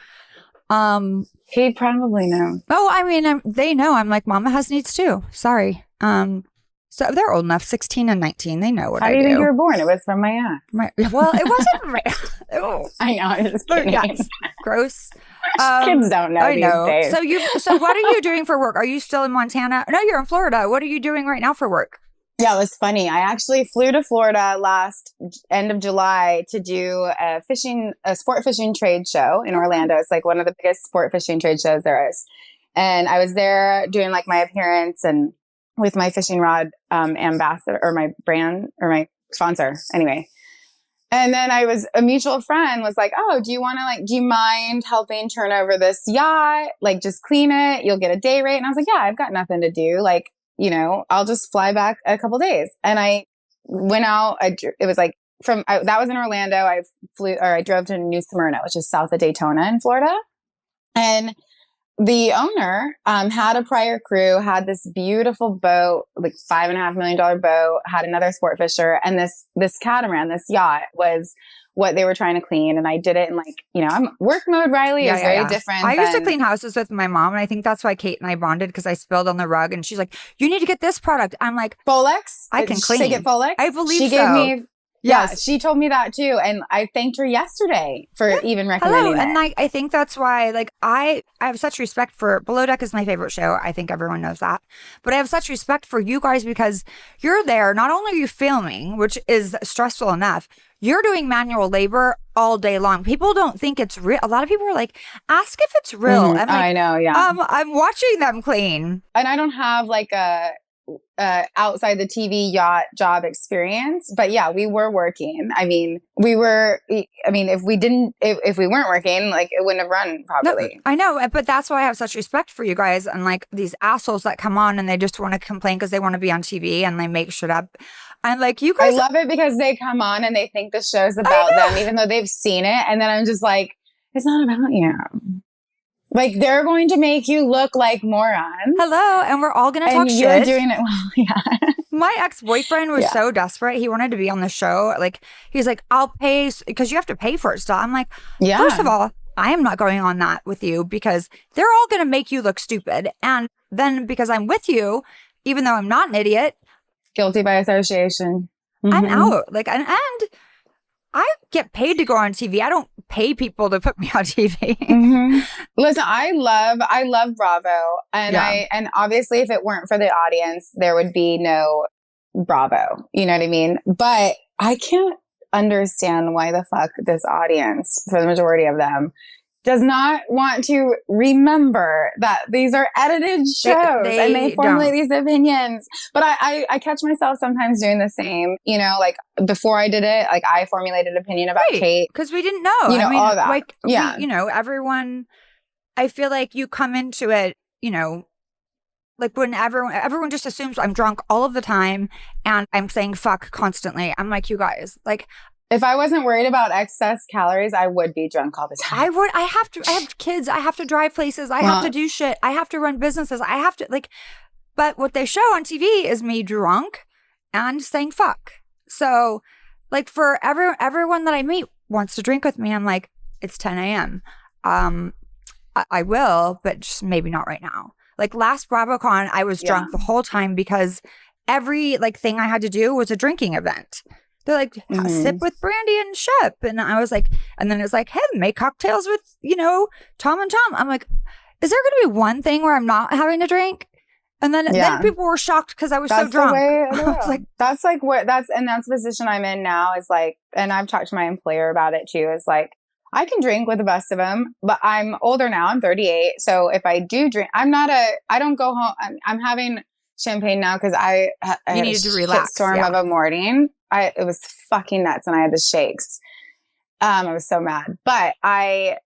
He probably knows. Oh, I mean, they know. I'm like, Mama has needs too. Sorry. So they're old enough, 16 and 19. They know what I do. How do you think you were born? It was from my ass. Well, it wasn't right. I know. I'm just kidding. Yes. Gross. Kids don't know I know. these days. So what are you doing for work? Are you still in Montana? No, you're in Florida. What are you doing right now for work? Yeah, it was funny. I actually flew to Florida end of July to do a sport fishing trade show in Orlando. It's like one of the biggest sport fishing trade shows there is. And I was there doing like my appearance and with my fishing rod ambassador or my brand or my sponsor anyway. And then a mutual friend was like, oh, do you mind helping turn over this yacht? Like just clean it. You'll get a day rate. And I was like, yeah, I've got nothing to do. Like, I'll just fly back a couple days. And I went out. It was like that was in Orlando. I drove to New Smyrna, which is south of Daytona in Florida. And the owner had a prior crew, had this beautiful boat, like $5.5 million boat, had another sport fisher, and this catamaran, this yacht was what they were trying to clean. And I did it in like, I'm work mode. Rhylee is very different. I used to clean houses with my mom, and I think that's why Kate and I bonded, because I spilled on the rug and she's like, you need to get this product. I'm like, Folex? I can clean. She get Folex? I believe she so. Gave me, yes. Yeah, she told me that too. And I thanked her yesterday for even recommending it. And I think that's why, like, I have such respect for Below Deck is my favorite show. I think everyone knows that. But I have such respect for you guys because you're there. Not only are you filming, which is stressful enough, you're doing manual labor all day long. People don't think it's real. A lot of people are like, ask if it's real. I'm like, I know, yeah. I'm watching them clean. And I don't have like a outside the TV yacht job experience, but yeah, we were working. I mean, if we weren't working, like it wouldn't have run properly. No, I know, but that's why I have such respect for you guys, and like these assholes that come on and they just want to complain because they want to be on TV and they make shit up. I'm like, you guys. I love it because they come on and they think the show's about them, even though they've seen it. And then I'm just like, it's not about you. Like, they're going to make you look like morons. Hello, and we're all going to talk shit. And you're doing it well, yeah. My ex-boyfriend was so desperate. He wanted to be on the show. Like, he's like, I'll pay, because you have to pay for it still. I'm like, first of all, I am not going on that with you because they're all going to make you look stupid. And then because I'm with you, even though I'm not an idiot. Guilty by association. I'm out. Like, and I get paid to go on TV. I don't pay people to put me on TV. Listen, I love Bravo. And and obviously if it weren't for the audience, there would be no Bravo. You know what I mean? But I can't understand why the fuck this audience, for the majority of them, does not want to remember that these are edited shows and they formulate these opinions. But I catch myself sometimes doing the same, like before I did it, like I formulated an opinion about Kate. Because we didn't know. All that. Like, everyone, I feel like you come into it, like when everyone just assumes I'm drunk all of the time and I'm saying fuck constantly. I'm like, you guys, like, if I wasn't worried about excess calories, I would be drunk all the time. I have kids. I have to drive places. I have to do shit. I have to run businesses. I have to but what they show on TV is me drunk and saying fuck. So like for everyone that I meet wants to drink with me. I'm like, it's 10 a.m. I will, but just maybe not right now. Like last BravoCon, I was drunk the whole time because every thing I had to do was a drinking event. They're like, sip with Brandi and Shep. And I was like, and then it's like, hey, make cocktails with, Tom and Tom. I'm like, is there going to be one thing where I'm not having to drink? And then people were shocked because I was so drunk. I was like, that's the position I'm in now is like, and I've talked to my employer about it too, is like, I can drink with the best of them, but I'm older now. I'm 38. So if I do drink, I don't go home. I'm having champagne now because I needed to relax. Storm of a morning. It was fucking nuts and I had the shakes. I was so mad, but I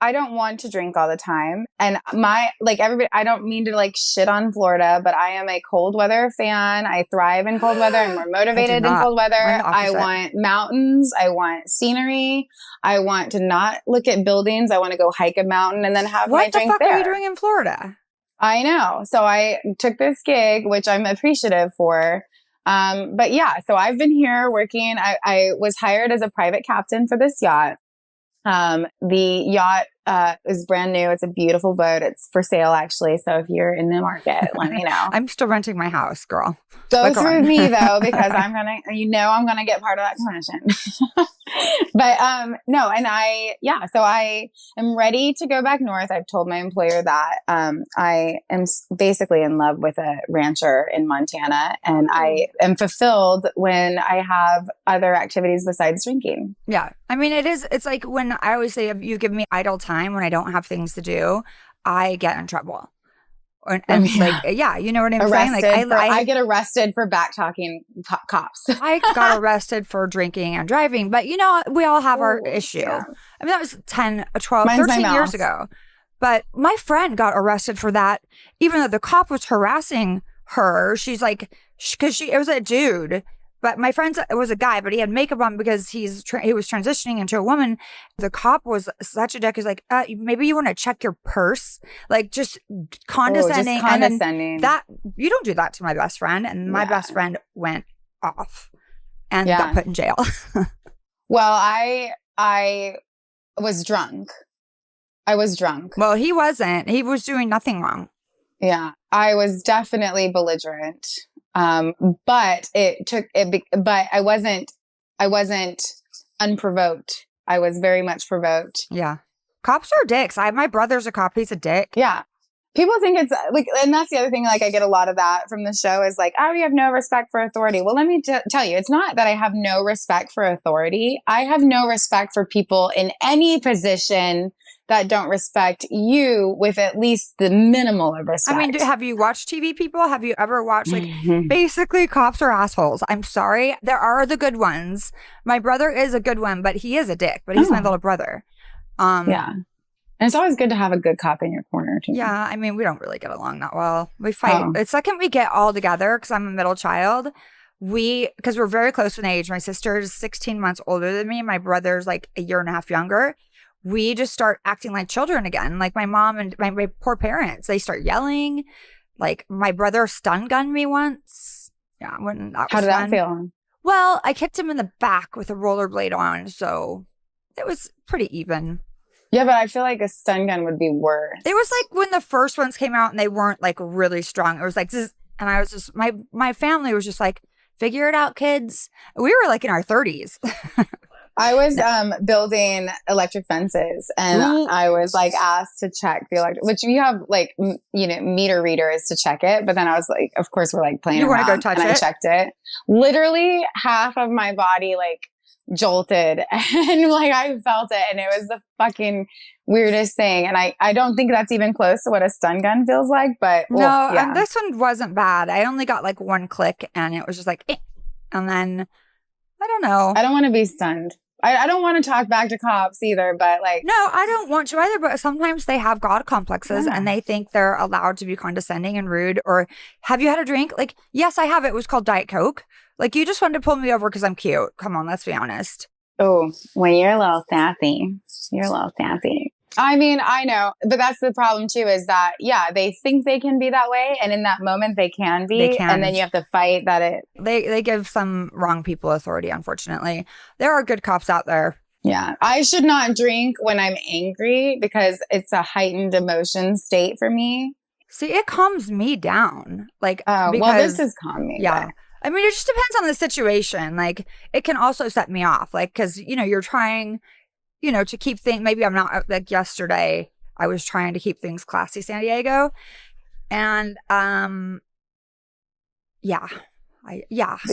don't want to drink all the time. And everybody, I don't mean to shit on Florida, but I am a cold weather fan. I thrive in cold weather. I'm more motivated in cold weather. I want mountains. I want scenery. I want to not look at buildings. I want to go hike a mountain and then have my drink there. What the fuck are you doing in Florida? I know. So I took this gig, which I'm appreciative for. But yeah, so I've been here working. I was hired as a private captain for this yacht. The yacht is brand new. It's a beautiful boat. It's for sale, actually. So if you're in the market, let me know. I'm still renting my house, girl. Go through me though, because I'm gonna get part of that commission. But no, and so I am ready to go back north. I've told my employer that I am basically in love with a rancher in Montana, and I am fulfilled when I have other activities besides drinking. Yeah, I mean, it's like when I always say, if you give me idle time when I don't have things to do, I get in trouble. You know what I'm saying? Like I get arrested for back talking cops. I got arrested for drinking and driving, but we all have our issue. Yeah. I mean, that was 10, 12, Mine's 13 years ago. But my friend got arrested for that, even though the cop was harassing her. She's like, because it was a dude. But my friend was a guy, but he had makeup on because he was transitioning into a woman. The cop was such a dick. He's like, maybe you want to check your purse, like just condescending. Just condescending. And then you don't do that to my best friend. And my best friend went off and got put in jail. Well, I was drunk. Well, he wasn't. He was doing nothing wrong. Yeah, I was definitely belligerent. But but I wasn't unprovoked. I was very much provoked. Yeah. Cops are dicks. My brother's a cop. He's a dick. Yeah. People think it's like, and that's the other thing, like I get a lot of that from the show is like, oh, you have no respect for authority. Well, let me tell you, it's not that I have no respect for authority. I have no respect for people in any position that don't respect you with at least the minimal of respect. I mean, have you watched TV, people? Have you ever watched, like, basically cops are assholes. I'm sorry. There are the good ones. My brother is a good one, but he is a dick, but he's my little brother. Yeah. And it's always good to have a good cop in your corner, too. Yeah. I mean, we don't really get along that well. We fight. The second we get all together, because I'm a middle child, because we're very close in age. My sister is 16 months older than me. My brother's like a year and a half younger. We just start acting like children again. Like my mom and my poor parents, they start yelling. Like my brother stun gunned me once. Yeah, when that was How did fun. that feel? Well, I kicked him in the back with a rollerblade on, so it was pretty even. Yeah, but I feel like a stun gun would be worse. It was like when the first ones came out and they weren't like really strong. It was like, zzz, and I was just, my family was just like, figure it out, kids. We were like in our 30s. I was building electric fences, and I was like asked to check the electric, which you have like meter readers to check it. But then I was like, of course, we're like playing around. You want to go touch it? I checked it. Literally, half of my body like jolted, and like I felt it, and it was the fucking weirdest thing. And I don't think that's even close to what a stun gun feels like. But no, this one wasn't bad. I only got like one click, and it was just like, and then I don't know. I don't want to be stunned. I don't want to talk back to cops either, but like... No, I don't want to either, but sometimes they have God complexes and they think they're allowed to be condescending and rude. Or, have you had a drink? Like, yes, I have. It was called Diet Coke. Like, you just wanted to pull me over because I'm cute. Come on, let's be honest. Oh, when you're a little sassy. You're a little sassy. I mean, I know, but that's the problem too, is that, they think they can be that way. And in that moment they can be. They can. And then you have to fight that They give some wrong people authority, unfortunately. There are good cops out there. Yeah. I should not drink when I'm angry because it's a heightened emotion state for me. See, it calms me down. Like, well, this has calmed me. Yeah. But... I mean, it just depends on the situation. Like, it can also set me off. Like, because, you're trying... to keep things, maybe I'm not, like yesterday, I was trying to keep things classy, San Diego. And, But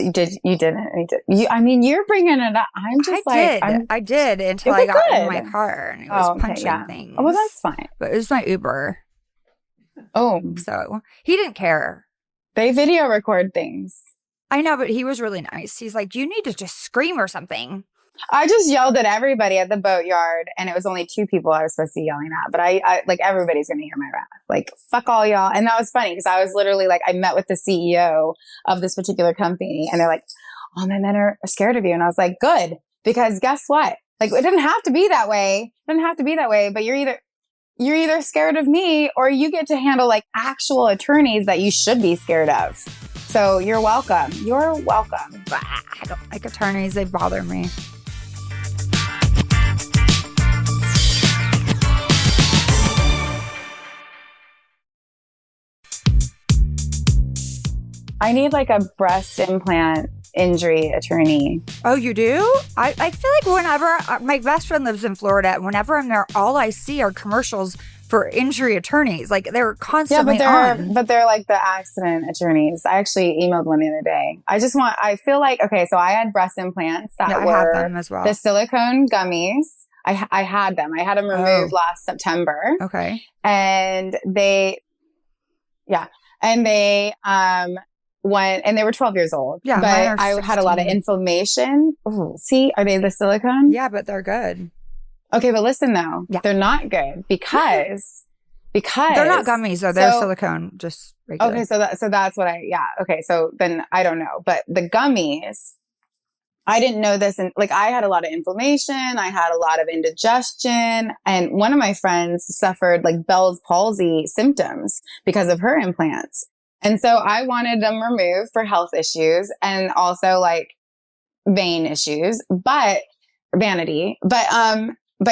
you didn't. I mean, you're bringing it up. I'm just I did until I got in my car and it was punching things. Oh, well, that's fine. But it was my Uber. Oh. So he didn't care. They video record things. I know, but he was really nice. He's like, you need to just scream or something. I just yelled at everybody at the boatyard, and it was only 2 people I was supposed to be yelling at. But I like, everybody's going to hear my wrath. Like, fuck all y'all. And that was funny because I was literally like, I met with the CEO of this particular company, and they're like, all my men are scared of you. And I was like, good, because guess what? Like, it didn't have to be that way. It didn't have to be that way. But you're either scared of me, or you get to handle like actual attorneys that you should be scared of. So you're welcome. You're welcome. I don't like attorneys. They bother me. I need like a breast implant injury attorney. Oh, you do? I feel like whenever my best friend lives in Florida, and whenever I'm there, all I see are commercials for injury attorneys. Like, they're constantly on. But they're like the accident attorneys. I actually emailed one the other day. I feel like, okay, so I had breast implants that were I have them as well. The silicone gummies. I had them. I had them removed last September. Okay. And they were 12 years old. Yeah. But I had a lot of inflammation. Ooh, see, are they the silicone? Yeah, but they're good. Okay, but listen though. Yeah. They're not good because because they're not gummies though. They're silicone, just regular. Okay, so that's what okay, so then I don't know. But the gummies, I didn't know this, and like I had a lot of inflammation, I had a lot of indigestion, and one of my friends suffered like Bell's palsy symptoms because of her implants. And so I wanted them removed for health issues and also like vein issues, but vanity. But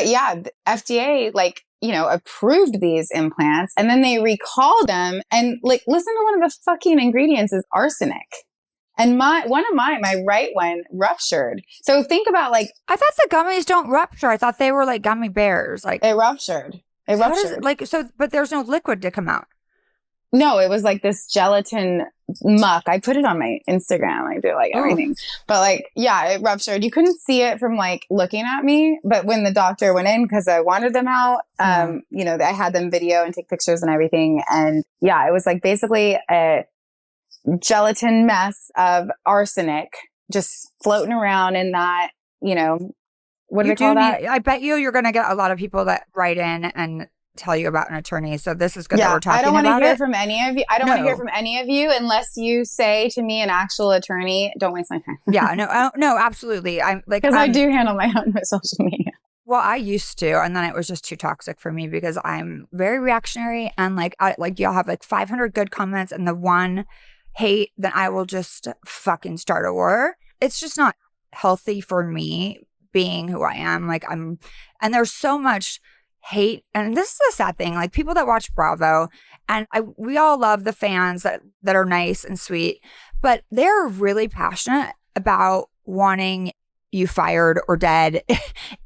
yeah, the FDA like, you know, approved these implants and then they recalled them, and like listen to one of the fucking ingredients is arsenic. And my right one ruptured. So think about like, I thought the gummies don't rupture. I thought they were like gummy bears. Like it ruptured. It ruptured. But there's no liquid to come out. No, it was like this gelatin muck. I put it on my Instagram. I do like everything. But like, yeah, it ruptured. You couldn't see it from like looking at me. But when the doctor went in, because I wanted them out, you know, I had them video and take pictures and everything. And yeah, it was like basically a gelatin mess of arsenic just floating around in that, you know, what do they call that? I bet you're going to get a lot of people that write in and tell you about an attorney. So this is good that we're talking about it. I don't want to hear from any of you. I don't want to hear from any of you unless you say to me an actual attorney, don't waste my time. Yeah, no, absolutely. I'm like, because I do handle my own social media. Well, I used to, and then it was just too toxic for me because I'm very reactionary, and like, y'all have like 500 good comments and the one hate, then I will just fucking start a war. It's just not healthy for me being who I am. Like and there's so much hate, and this is a sad thing, like people that watch Bravo, and we all love the fans that are nice and sweet, but they're really passionate about wanting you fired or dead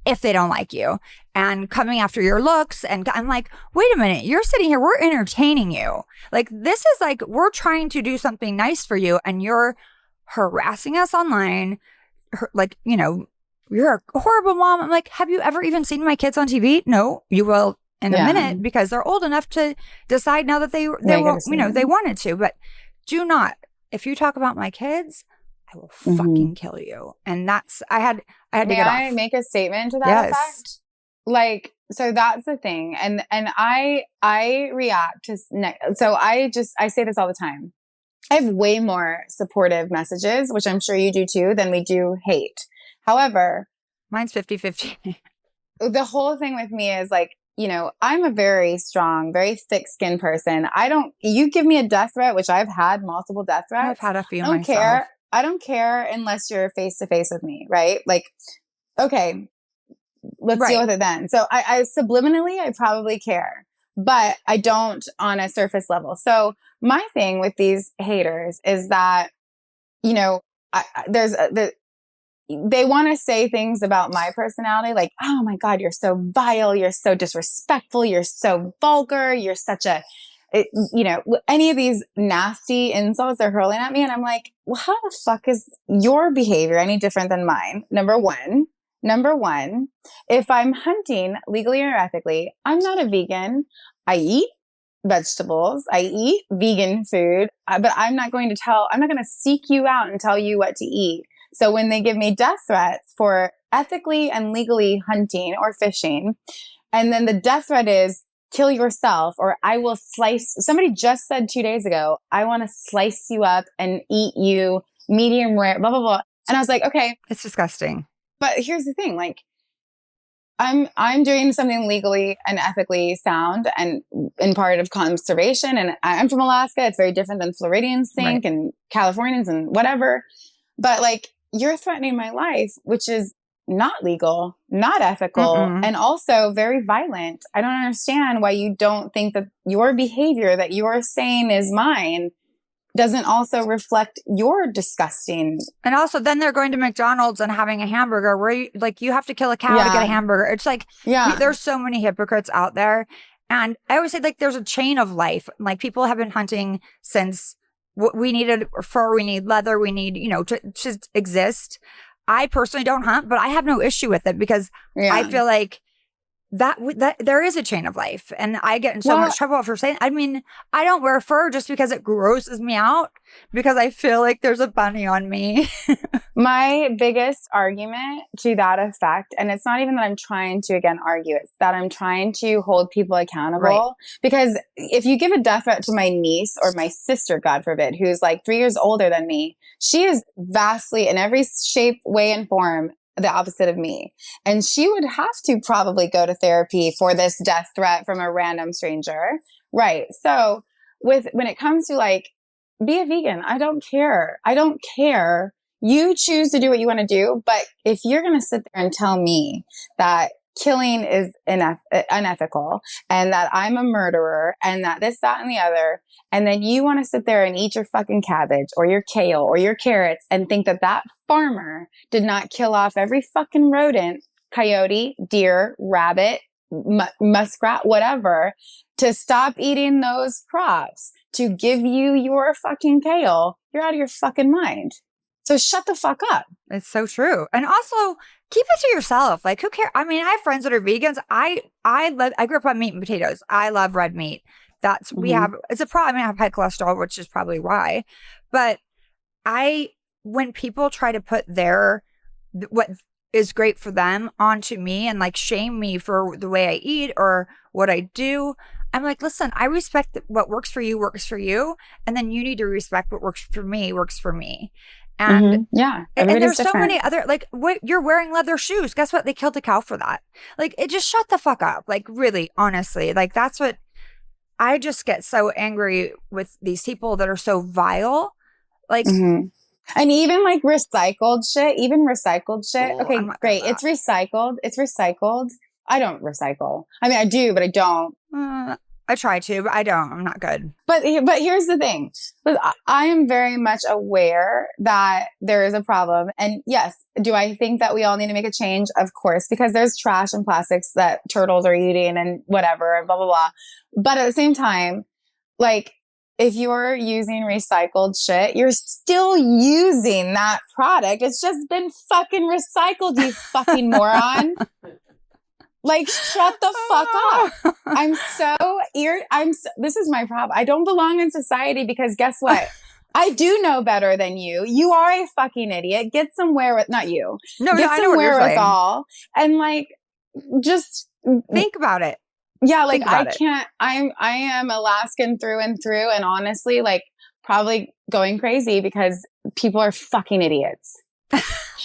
if they don't like you and coming after your looks. And I'm like, wait a minute, you're sitting here, we're entertaining you. Like, this is like, we're trying to do something nice for you and you're harassing us online. Like, you know, you're a horrible mom. I'm like, have you ever even seen my kids on TV? No, you will in a minute because they're old enough to decide now that they will, you know, they wanted to. But do not, if you talk about my kids, I will fucking kill you. And that's, I had to get off. May I make a statement to that effect? Like, so that's the thing. And I react to, so I say this all the time. I have way more supportive messages, which I'm sure you do too, than we do hate. However, mine's 50-50. The whole thing with me is like, you know, I'm a very strong, very thick-skinned person. You give me a death threat, which I've had multiple death threats. I've had a few myself. Care. I don't care unless you're face to face with me, right? Like, okay, let's deal with it then. So I subliminally, I probably care, but I don't on a surface level. So my thing with these haters is that, you know, they want to say things about my personality, like, oh my God, you're so vile, you're so disrespectful, you're so vulgar, you're such a, you know, any of these nasty insults they're hurling at me. And I'm like, well, how the fuck is your behavior any different than mine? Number one, if I'm hunting legally or ethically, I'm not a vegan. I eat vegetables. I eat vegan food, but I'm not going to seek you out and tell you what to eat. So when they give me death threats for ethically and legally hunting or fishing, and then the death threat is kill yourself, or I will slice, somebody just said 2 days ago, I want to slice you up and eat you medium rare, blah, blah, blah. And I was like, okay. It's disgusting. But here's the thing, like, I'm doing something legally and ethically sound and in part of conservation. And I'm from Alaska. It's very different than Floridians think and Californians and whatever. But like, you're threatening my life, which is not legal, not ethical, and also very violent. I don't understand why you don't think that your behavior that you're saying is mine doesn't also reflect your disgusting. And also then they're going to McDonald's and having a hamburger where you have to kill a cow to get a hamburger. It's like, there's so many hypocrites out there. And I always say, like, there's a chain of life. Like, people have been hunting since we needed fur, we need leather, we need, you know, to exist. I personally don't hunt, but I have no issue with it because I feel like that there is a chain of life, and I get in so much trouble for saying. I mean, I don't wear fur just because it grosses me out, because I feel like there's a bunny on me. My biggest argument to that effect, and it's not even that I'm trying to again argue, it's that I'm trying to hold people accountable. Right. Because if you give a death threat to my niece or my sister, God forbid, who's like 3 years older than me, she is vastly in every shape, way, and form the opposite of me. And she would have to probably go to therapy for this death threat from a random stranger. Right. So when it comes to like, be a vegan, I don't care. I don't care. You choose to do what you want to do. But if you're going to sit there and tell me that killing is unethical and that I'm a murderer and that this, that, and the other, and then you want to sit there and eat your fucking cabbage or your kale or your carrots and think that that farmer did not kill off every fucking rodent, coyote, deer, rabbit, muskrat, whatever, to stop eating those crops, to give you your fucking kale, you're out of your fucking mind. So shut the fuck up. It's so true. And also keep it to yourself. Like, who cares? I mean, I have friends that are vegans. I grew up on meat and potatoes. I love red meat. That's, we have, it's a problem. I mean, I have high cholesterol, which is probably why. But when people try to put what is great for them onto me and like shame me for the way I eat or what I do, I'm like, listen, I respect that what works for you. And then you need to respect what works for me. And and there's so many other, like, you're wearing leather shoes. Guess what? They killed a cow for that. Like, it just shut the fuck up. Like, really, honestly, like, that's what I just get so angry with these people that are so vile. Like, and even like recycled shit, Okay, great. It's recycled. I don't recycle. I mean, I do, but I don't. I try to, but I don't. I'm not good. But here's the thing. I am very much aware that there is a problem. And yes, do I think that we all need to make a change? Of course, because there's trash and plastics that turtles are eating and whatever and blah, blah, blah. But at the same time, like, if you're using recycled shit, you're still using that product. It's just been fucking recycled, you fucking moron. Like, shut the fuck up. I'm so this is my problem. I don't belong in society because guess what? I do know better than you. You are a fucking idiot. Get somewhere with, not you. No, Get I know what you're saying. All. And like, just think about it. Yeah. Like I am Alaskan through and through. And honestly, like probably going crazy because people are fucking idiots.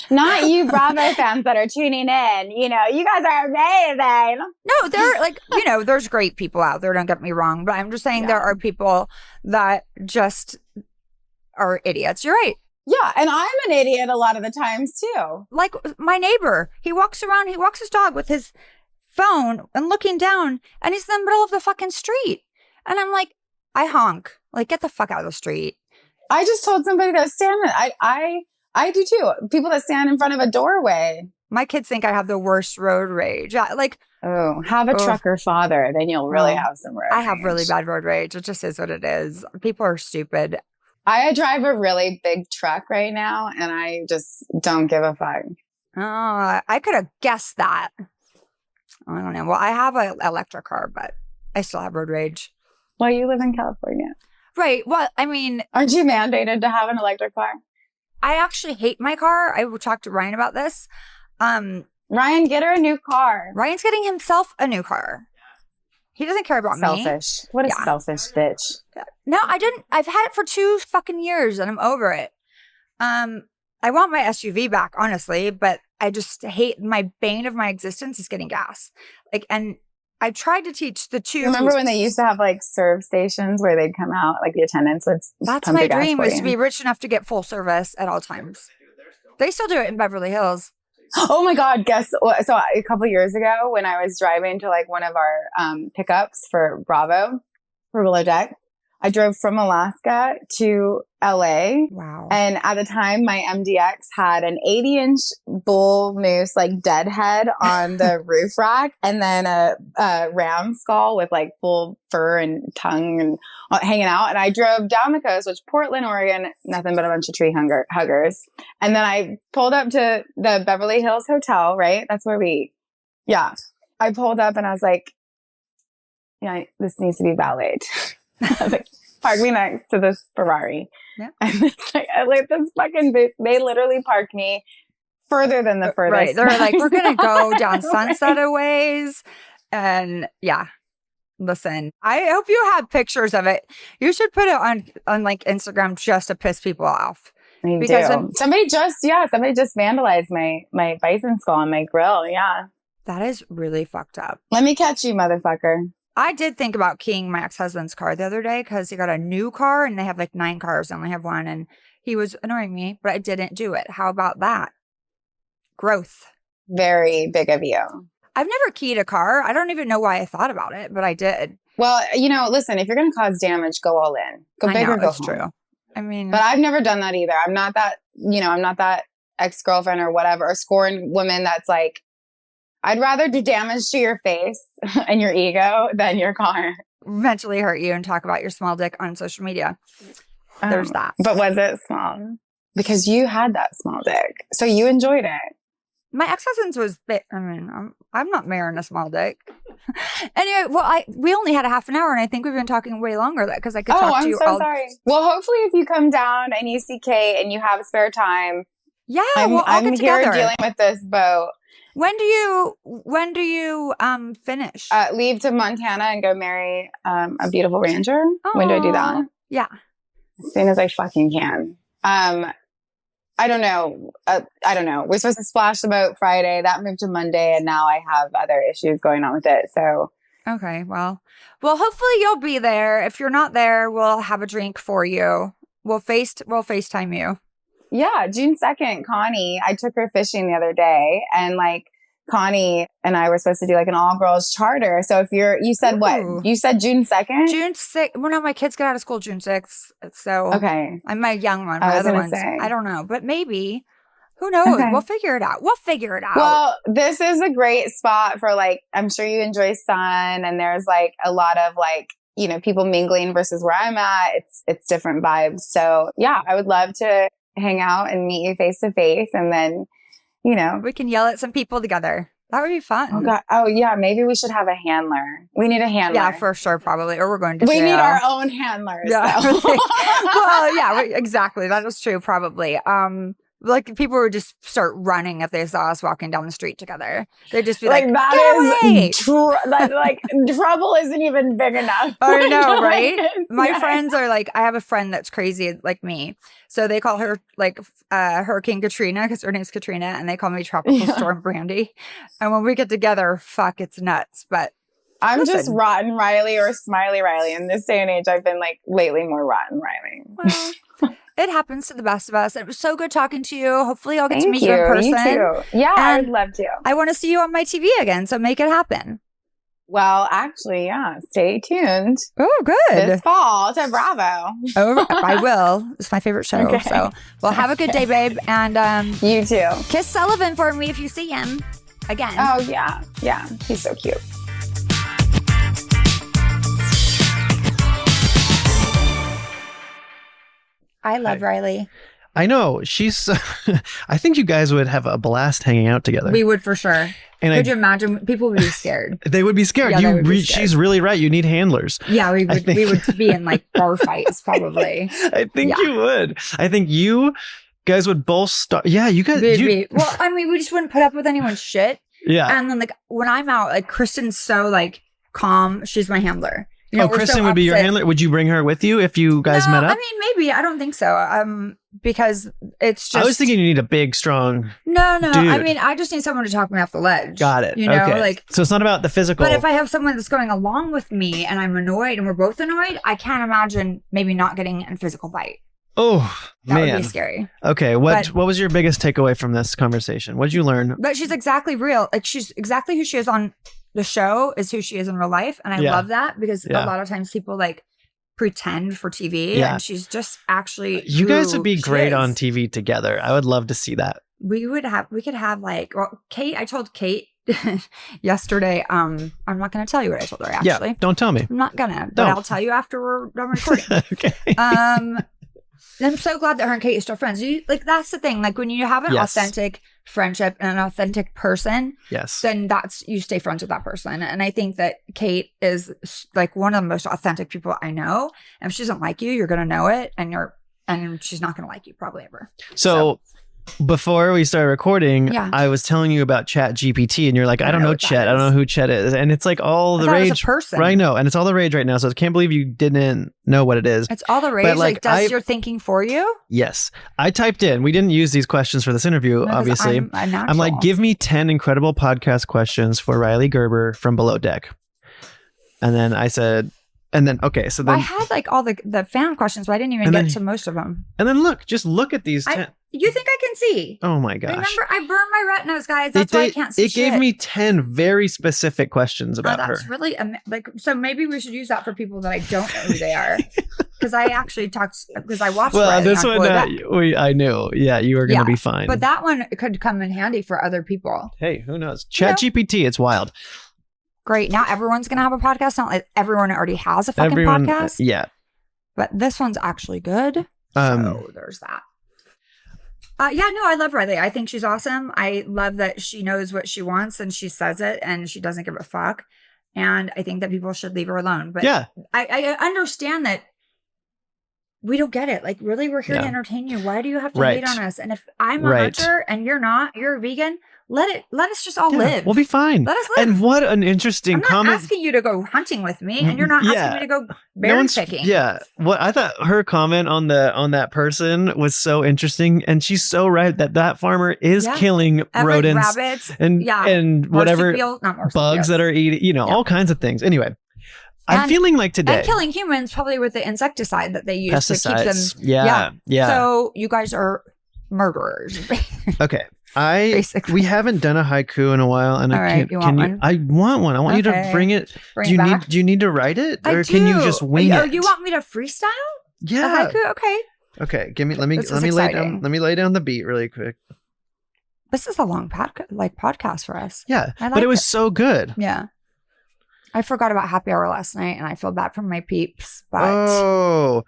Not you Bravo fans that are tuning in. You know, you guys are amazing. No, they're like, you know, there's great people out there. Don't get me wrong. But I'm just saying there are people that just are idiots. You're right. Yeah. And I'm an idiot a lot of the times too. Like my neighbor, he walks his dog with his phone and looking down, and he's in the middle of the fucking street. And I'm like, I honk. Like, get the fuck out of the street. I just told somebody that was standing. I do too. People that stand in front of a doorway. My kids think I have the worst road rage. Like, have a trucker father, then you'll really have some road rage. I have really bad road rage. It just is what it is. People are stupid. I drive a really big truck right now, and I just don't give a fuck. Oh, I could have guessed that. I don't know. Well, I have an electric car, but I still have road rage. Well, you live in California. Right. Well, I mean, aren't you mandated to have an electric car? I actually hate my car. I will talk to Ryan about this. Ryan, get her a new car. Ryan's getting himself a new car. He doesn't care about me. Selfish. What a selfish bitch. No, I didn't. I've had it for 2 fucking years and I'm over it. I want my SUV back, honestly, but I just hate, my bane of my existence is getting gas. Like, and I tried to teach the two. Remember when they used to have like serve stations where they'd come out, like the attendants would That's my dream, is to be rich enough to get full service at all times. They still do it in Beverly Hills. Oh my God. Guess what? So a couple years ago when I was driving to like one of our pickups for Bravo, for Below Deck, I drove from Alaska to LA. Wow. And at the time, my MDX had an 80-inch bull moose, like dead head on the roof rack, and then a ram skull with like full fur and tongue and hanging out. And I drove down the coast, which Portland, Oregon, nothing but a bunch of tree huggers. And then I pulled up to the Beverly Hills Hotel, right? That's where yeah. I pulled up and I was like, yeah, this needs to be valeted. I was like, park me next to this Ferrari. Yeah. And it's like, I like this fucking booth. They literally parked me further than the furthest. Right. They're like, we're going to go down Sunset a ways. And yeah, listen, I hope you have pictures of it. You should put it on like Instagram just to piss people off. I do. Somebody just vandalized my bison skull on my grill. Yeah. That is really fucked up. Let me catch you, motherfucker. I did think about keying my ex-husband's car the other day because he got a new car and they have like 9 cars. I only have 1 and he was annoying me, but I didn't do it. How about that? Growth. Very big of you. I've never keyed a car. I don't even know why I thought about it, but I did. Well, listen, if you're going to cause damage, go all in. Go big or go that's home. True. I mean, but I've never done that either. I'm not that ex-girlfriend or whatever, or scorned woman that's like, I'd rather do damage to your face and your ego than your car. Mentally hurt you and talk about your small dick on social media. There's that. But was it small? Because you had that small dick. So you enjoyed it. My ex-husband's was big. I mean, I'm not marrying a small dick. Anyway, well, we only had a half an hour and I think we've been talking way longer because I could talk to you all. Sorry. Well, hopefully if you come down and you see Kate and you have spare time. Yeah, I'm here dealing with this boat. When do you finish? Leave to Montana and go marry a beautiful rancher. When do I do that? Yeah. As soon as I fucking can. I don't know. We're supposed to splash the boat Friday. That moved to Monday, and now I have other issues going on with it. So okay, well, hopefully you'll be there. If you're not there, we'll have a drink for you. We'll FaceTime you. Yeah, June 2nd, Connie, I took her fishing the other day and like Connie and I were supposed to do like an all girls charter. So if you said what? You said June 2nd? June 6th. Well, no, my kids get out of school June 6th. So okay. I'm my young one. My other ones, I don't know, but maybe. Who knows? Okay. We'll figure it out. Well, this is a great spot for like, I'm sure you enjoy sun and there's like a lot of like, people mingling versus where I'm at. It's different vibes. So yeah, I would love to hang out and meet you face to face and then, we can yell at some people together. That would be fun. Oh God. Oh yeah. Maybe we should have a handler. We need a handler. Yeah, for sure. Probably. Or we're going to jail. We need our own handlers. Yeah. Well, yeah, exactly. That is true. Probably. Like people would just start running if they saw us walking down the street together. They'd just be like, trouble isn't even big enough. I know, right? My friends are like, I have a friend that's crazy like me. So they call her like Hurricane Katrina because her name's Katrina and they call me Tropical Storm Brandi. And when we get together, fuck, it's nuts. But I'm just rotten Rhylee or smiley Rhylee. In this day and age, I've been like lately more rotten Rhylee. Well, it happens to the best of us. It was so good talking to you. Hopefully I'll get to meet you in person. You too. Yeah, I would love to. I want to see you on my TV again, so make it happen. Well, actually, yeah. Stay tuned. Oh, good. This fall to Bravo. Oh, I will. It's my favorite show. Okay. So, well, have a good day, babe. And you too. Kiss Sullivan for me if you see him again. Oh, yeah. Yeah. He's so cute. I love Rhylee. I know. She's, I think you guys would have a blast hanging out together. We would for sure. And could you imagine? People would be scared. They would be scared. Yeah, they would be scared. She's really right. You need handlers. Yeah, we would be in like bar fights probably. I think you would. I think you guys would both start. Yeah, you guys. Well, I mean, we just wouldn't put up with anyone's shit. Yeah. And then like when I'm out, like Kristen's so like calm. She's my handler. Kristen would be your handler. Would you bring her with you if you guys met up? I mean, maybe. I don't think so. Because it's just. I was thinking you need a big, strong. No. Dude. I mean, I just need someone to talk me off the ledge. Got it. Okay. Like. So it's not about the physical. But if I have someone that's going along with me and I'm annoyed and we're both annoyed, I can't imagine maybe not getting in a physical fight. Oh, that man. That would be scary. Okay. What was your biggest takeaway from this conversation? What did you learn? But she's exactly real. Like she's exactly who she is on the show is who she is in real life. And I love that because a lot of times people like pretend for TV and she's just actually you guys would be great on TV together. I would love to see that. We could have like, well, Kate, I told Kate yesterday, I'm not going to tell you what I told her actually. Yeah, don't tell me. I'm not gonna, but I'll tell you after we're done recording. Okay. I'm so glad that her and Kate are still friends. Like, that's the thing. Like, when you have an authentic friendship and an authentic person, then you stay friends with that person. And I think that Kate is like one of the most authentic people I know. And if she doesn't like you, you're going to know it, and she's not going to like you probably ever. So before we started recording, I was telling you about Chat GPT, and you're like, I don't know Chet. I don't know who Chet is. And it's like all the rage. It was a person. Right, no. And it's all the rage right now. So I can't believe you didn't know what it is. It's all the rage. But like does your thinking for you? Yes. I typed in, we didn't use these questions for this interview, obviously. I'm like, give me 10 incredible podcast questions for Rhylee Gerber from Below Deck. And then I said, okay, so then I had like all the fan questions, but I didn't even get to most of them. And then just look at these 10. You think I can see? Oh my gosh. Remember, I burned my retinas, guys. That's why I can't see shit. It gave me 10 very specific questions about her. That's really, so maybe we should use that for people that I don't know who they are. Because I actually because I watched this one, I knew. Yeah, you were going to be fine. But that one could come in handy for other people. Hey, who knows? Chat GPT, it's wild. Great. Now everyone's going to have a podcast. Not like everyone already has a fucking podcast. Yeah. But this one's actually good. So there's that. I love Rhylee. I think she's awesome. I love that she knows what she wants and she says it and she doesn't give a fuck. And I think that people should leave her alone. But I understand that we don't get it. Like, really, we're here to entertain you. Why do you have to hate on us? And if I'm a hunter and you're not, you're a vegan, let us just all live. We'll be fine. Let us live. And what an interesting comment. I'm not asking you to go hunting with me, and you're not asking me to go berry picking. Yeah. What I thought her comment on that person was so interesting, and she's so right that farmer is killing rodents, rabbits, and whatever bugs that are eating, all kinds of things. Anyway. I'm feeling like today. And killing humans probably with the insecticide that they use to keep them. Yeah. So you guys are murderers. Okay. We haven't done a haiku in a while, and I want one. I want you to bring it. Do you need to write it, or can you just wing it? Oh, you want me to freestyle? Yeah. A haiku? Okay. Okay. Let me lay down the beat really quick. This is a long podcast for us. Yeah, but it was so good. Yeah. I forgot about happy hour last night, and I feel bad for my peeps. But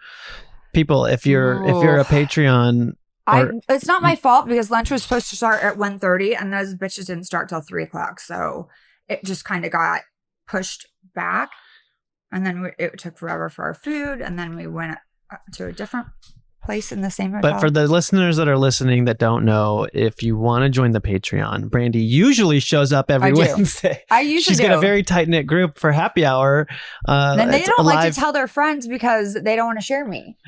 people, if you're a Patreon, it's not my fault because lunch was supposed to start at 1:30, and those bitches didn't start till 3:00. So it just kind of got pushed back, and then it took forever for our food, and then we went to a different place in the same hotel. But for the listeners that are listening that don't know, if you want to join the Patreon, Brandi usually shows up every Wednesday. I usually She's got a very tight-knit group for happy hour. Then they don't like to tell their friends because they don't want to share me.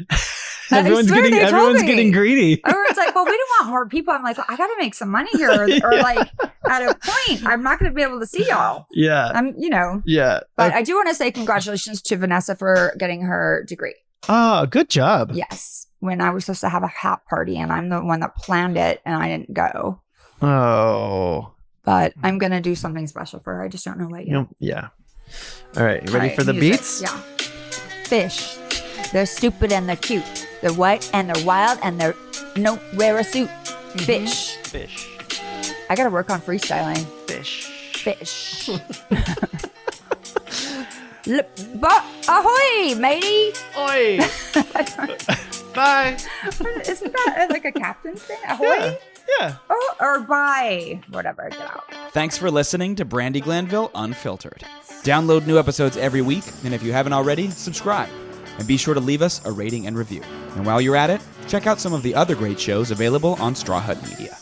Everyone's getting greedy. Everyone's like, well, we don't want more people. I'm like, well, I got to make some money here. Or like, at a point, I'm not going to be able to see y'all. Yeah. Yeah. But I do want to say congratulations to Vanessa for getting her degree. Oh, good job. Yes. When I was supposed to have a hat party, and I'm the one that planned it, and I didn't go. Oh. But I'm going to do something special for her. I just don't know what yet. Yeah. All right. You ready for the beats? Yeah. Fish. They're stupid and they're cute. They're white and they're wild and they're wear a suit. Fish. Fish. I got to work on freestyling. Fish. Ahoy, matey. Oi. Bye. Isn't that like a captain's thing? Ahoy? Yeah. Oh, or bye. Whatever. Get out. Thanks for listening to Brandi Glanville Unfiltered. Download new episodes every week, and if you haven't already, subscribe. And be sure to leave us a rating and review. And while you're at it, check out some of the other great shows available on Straw Hut Media.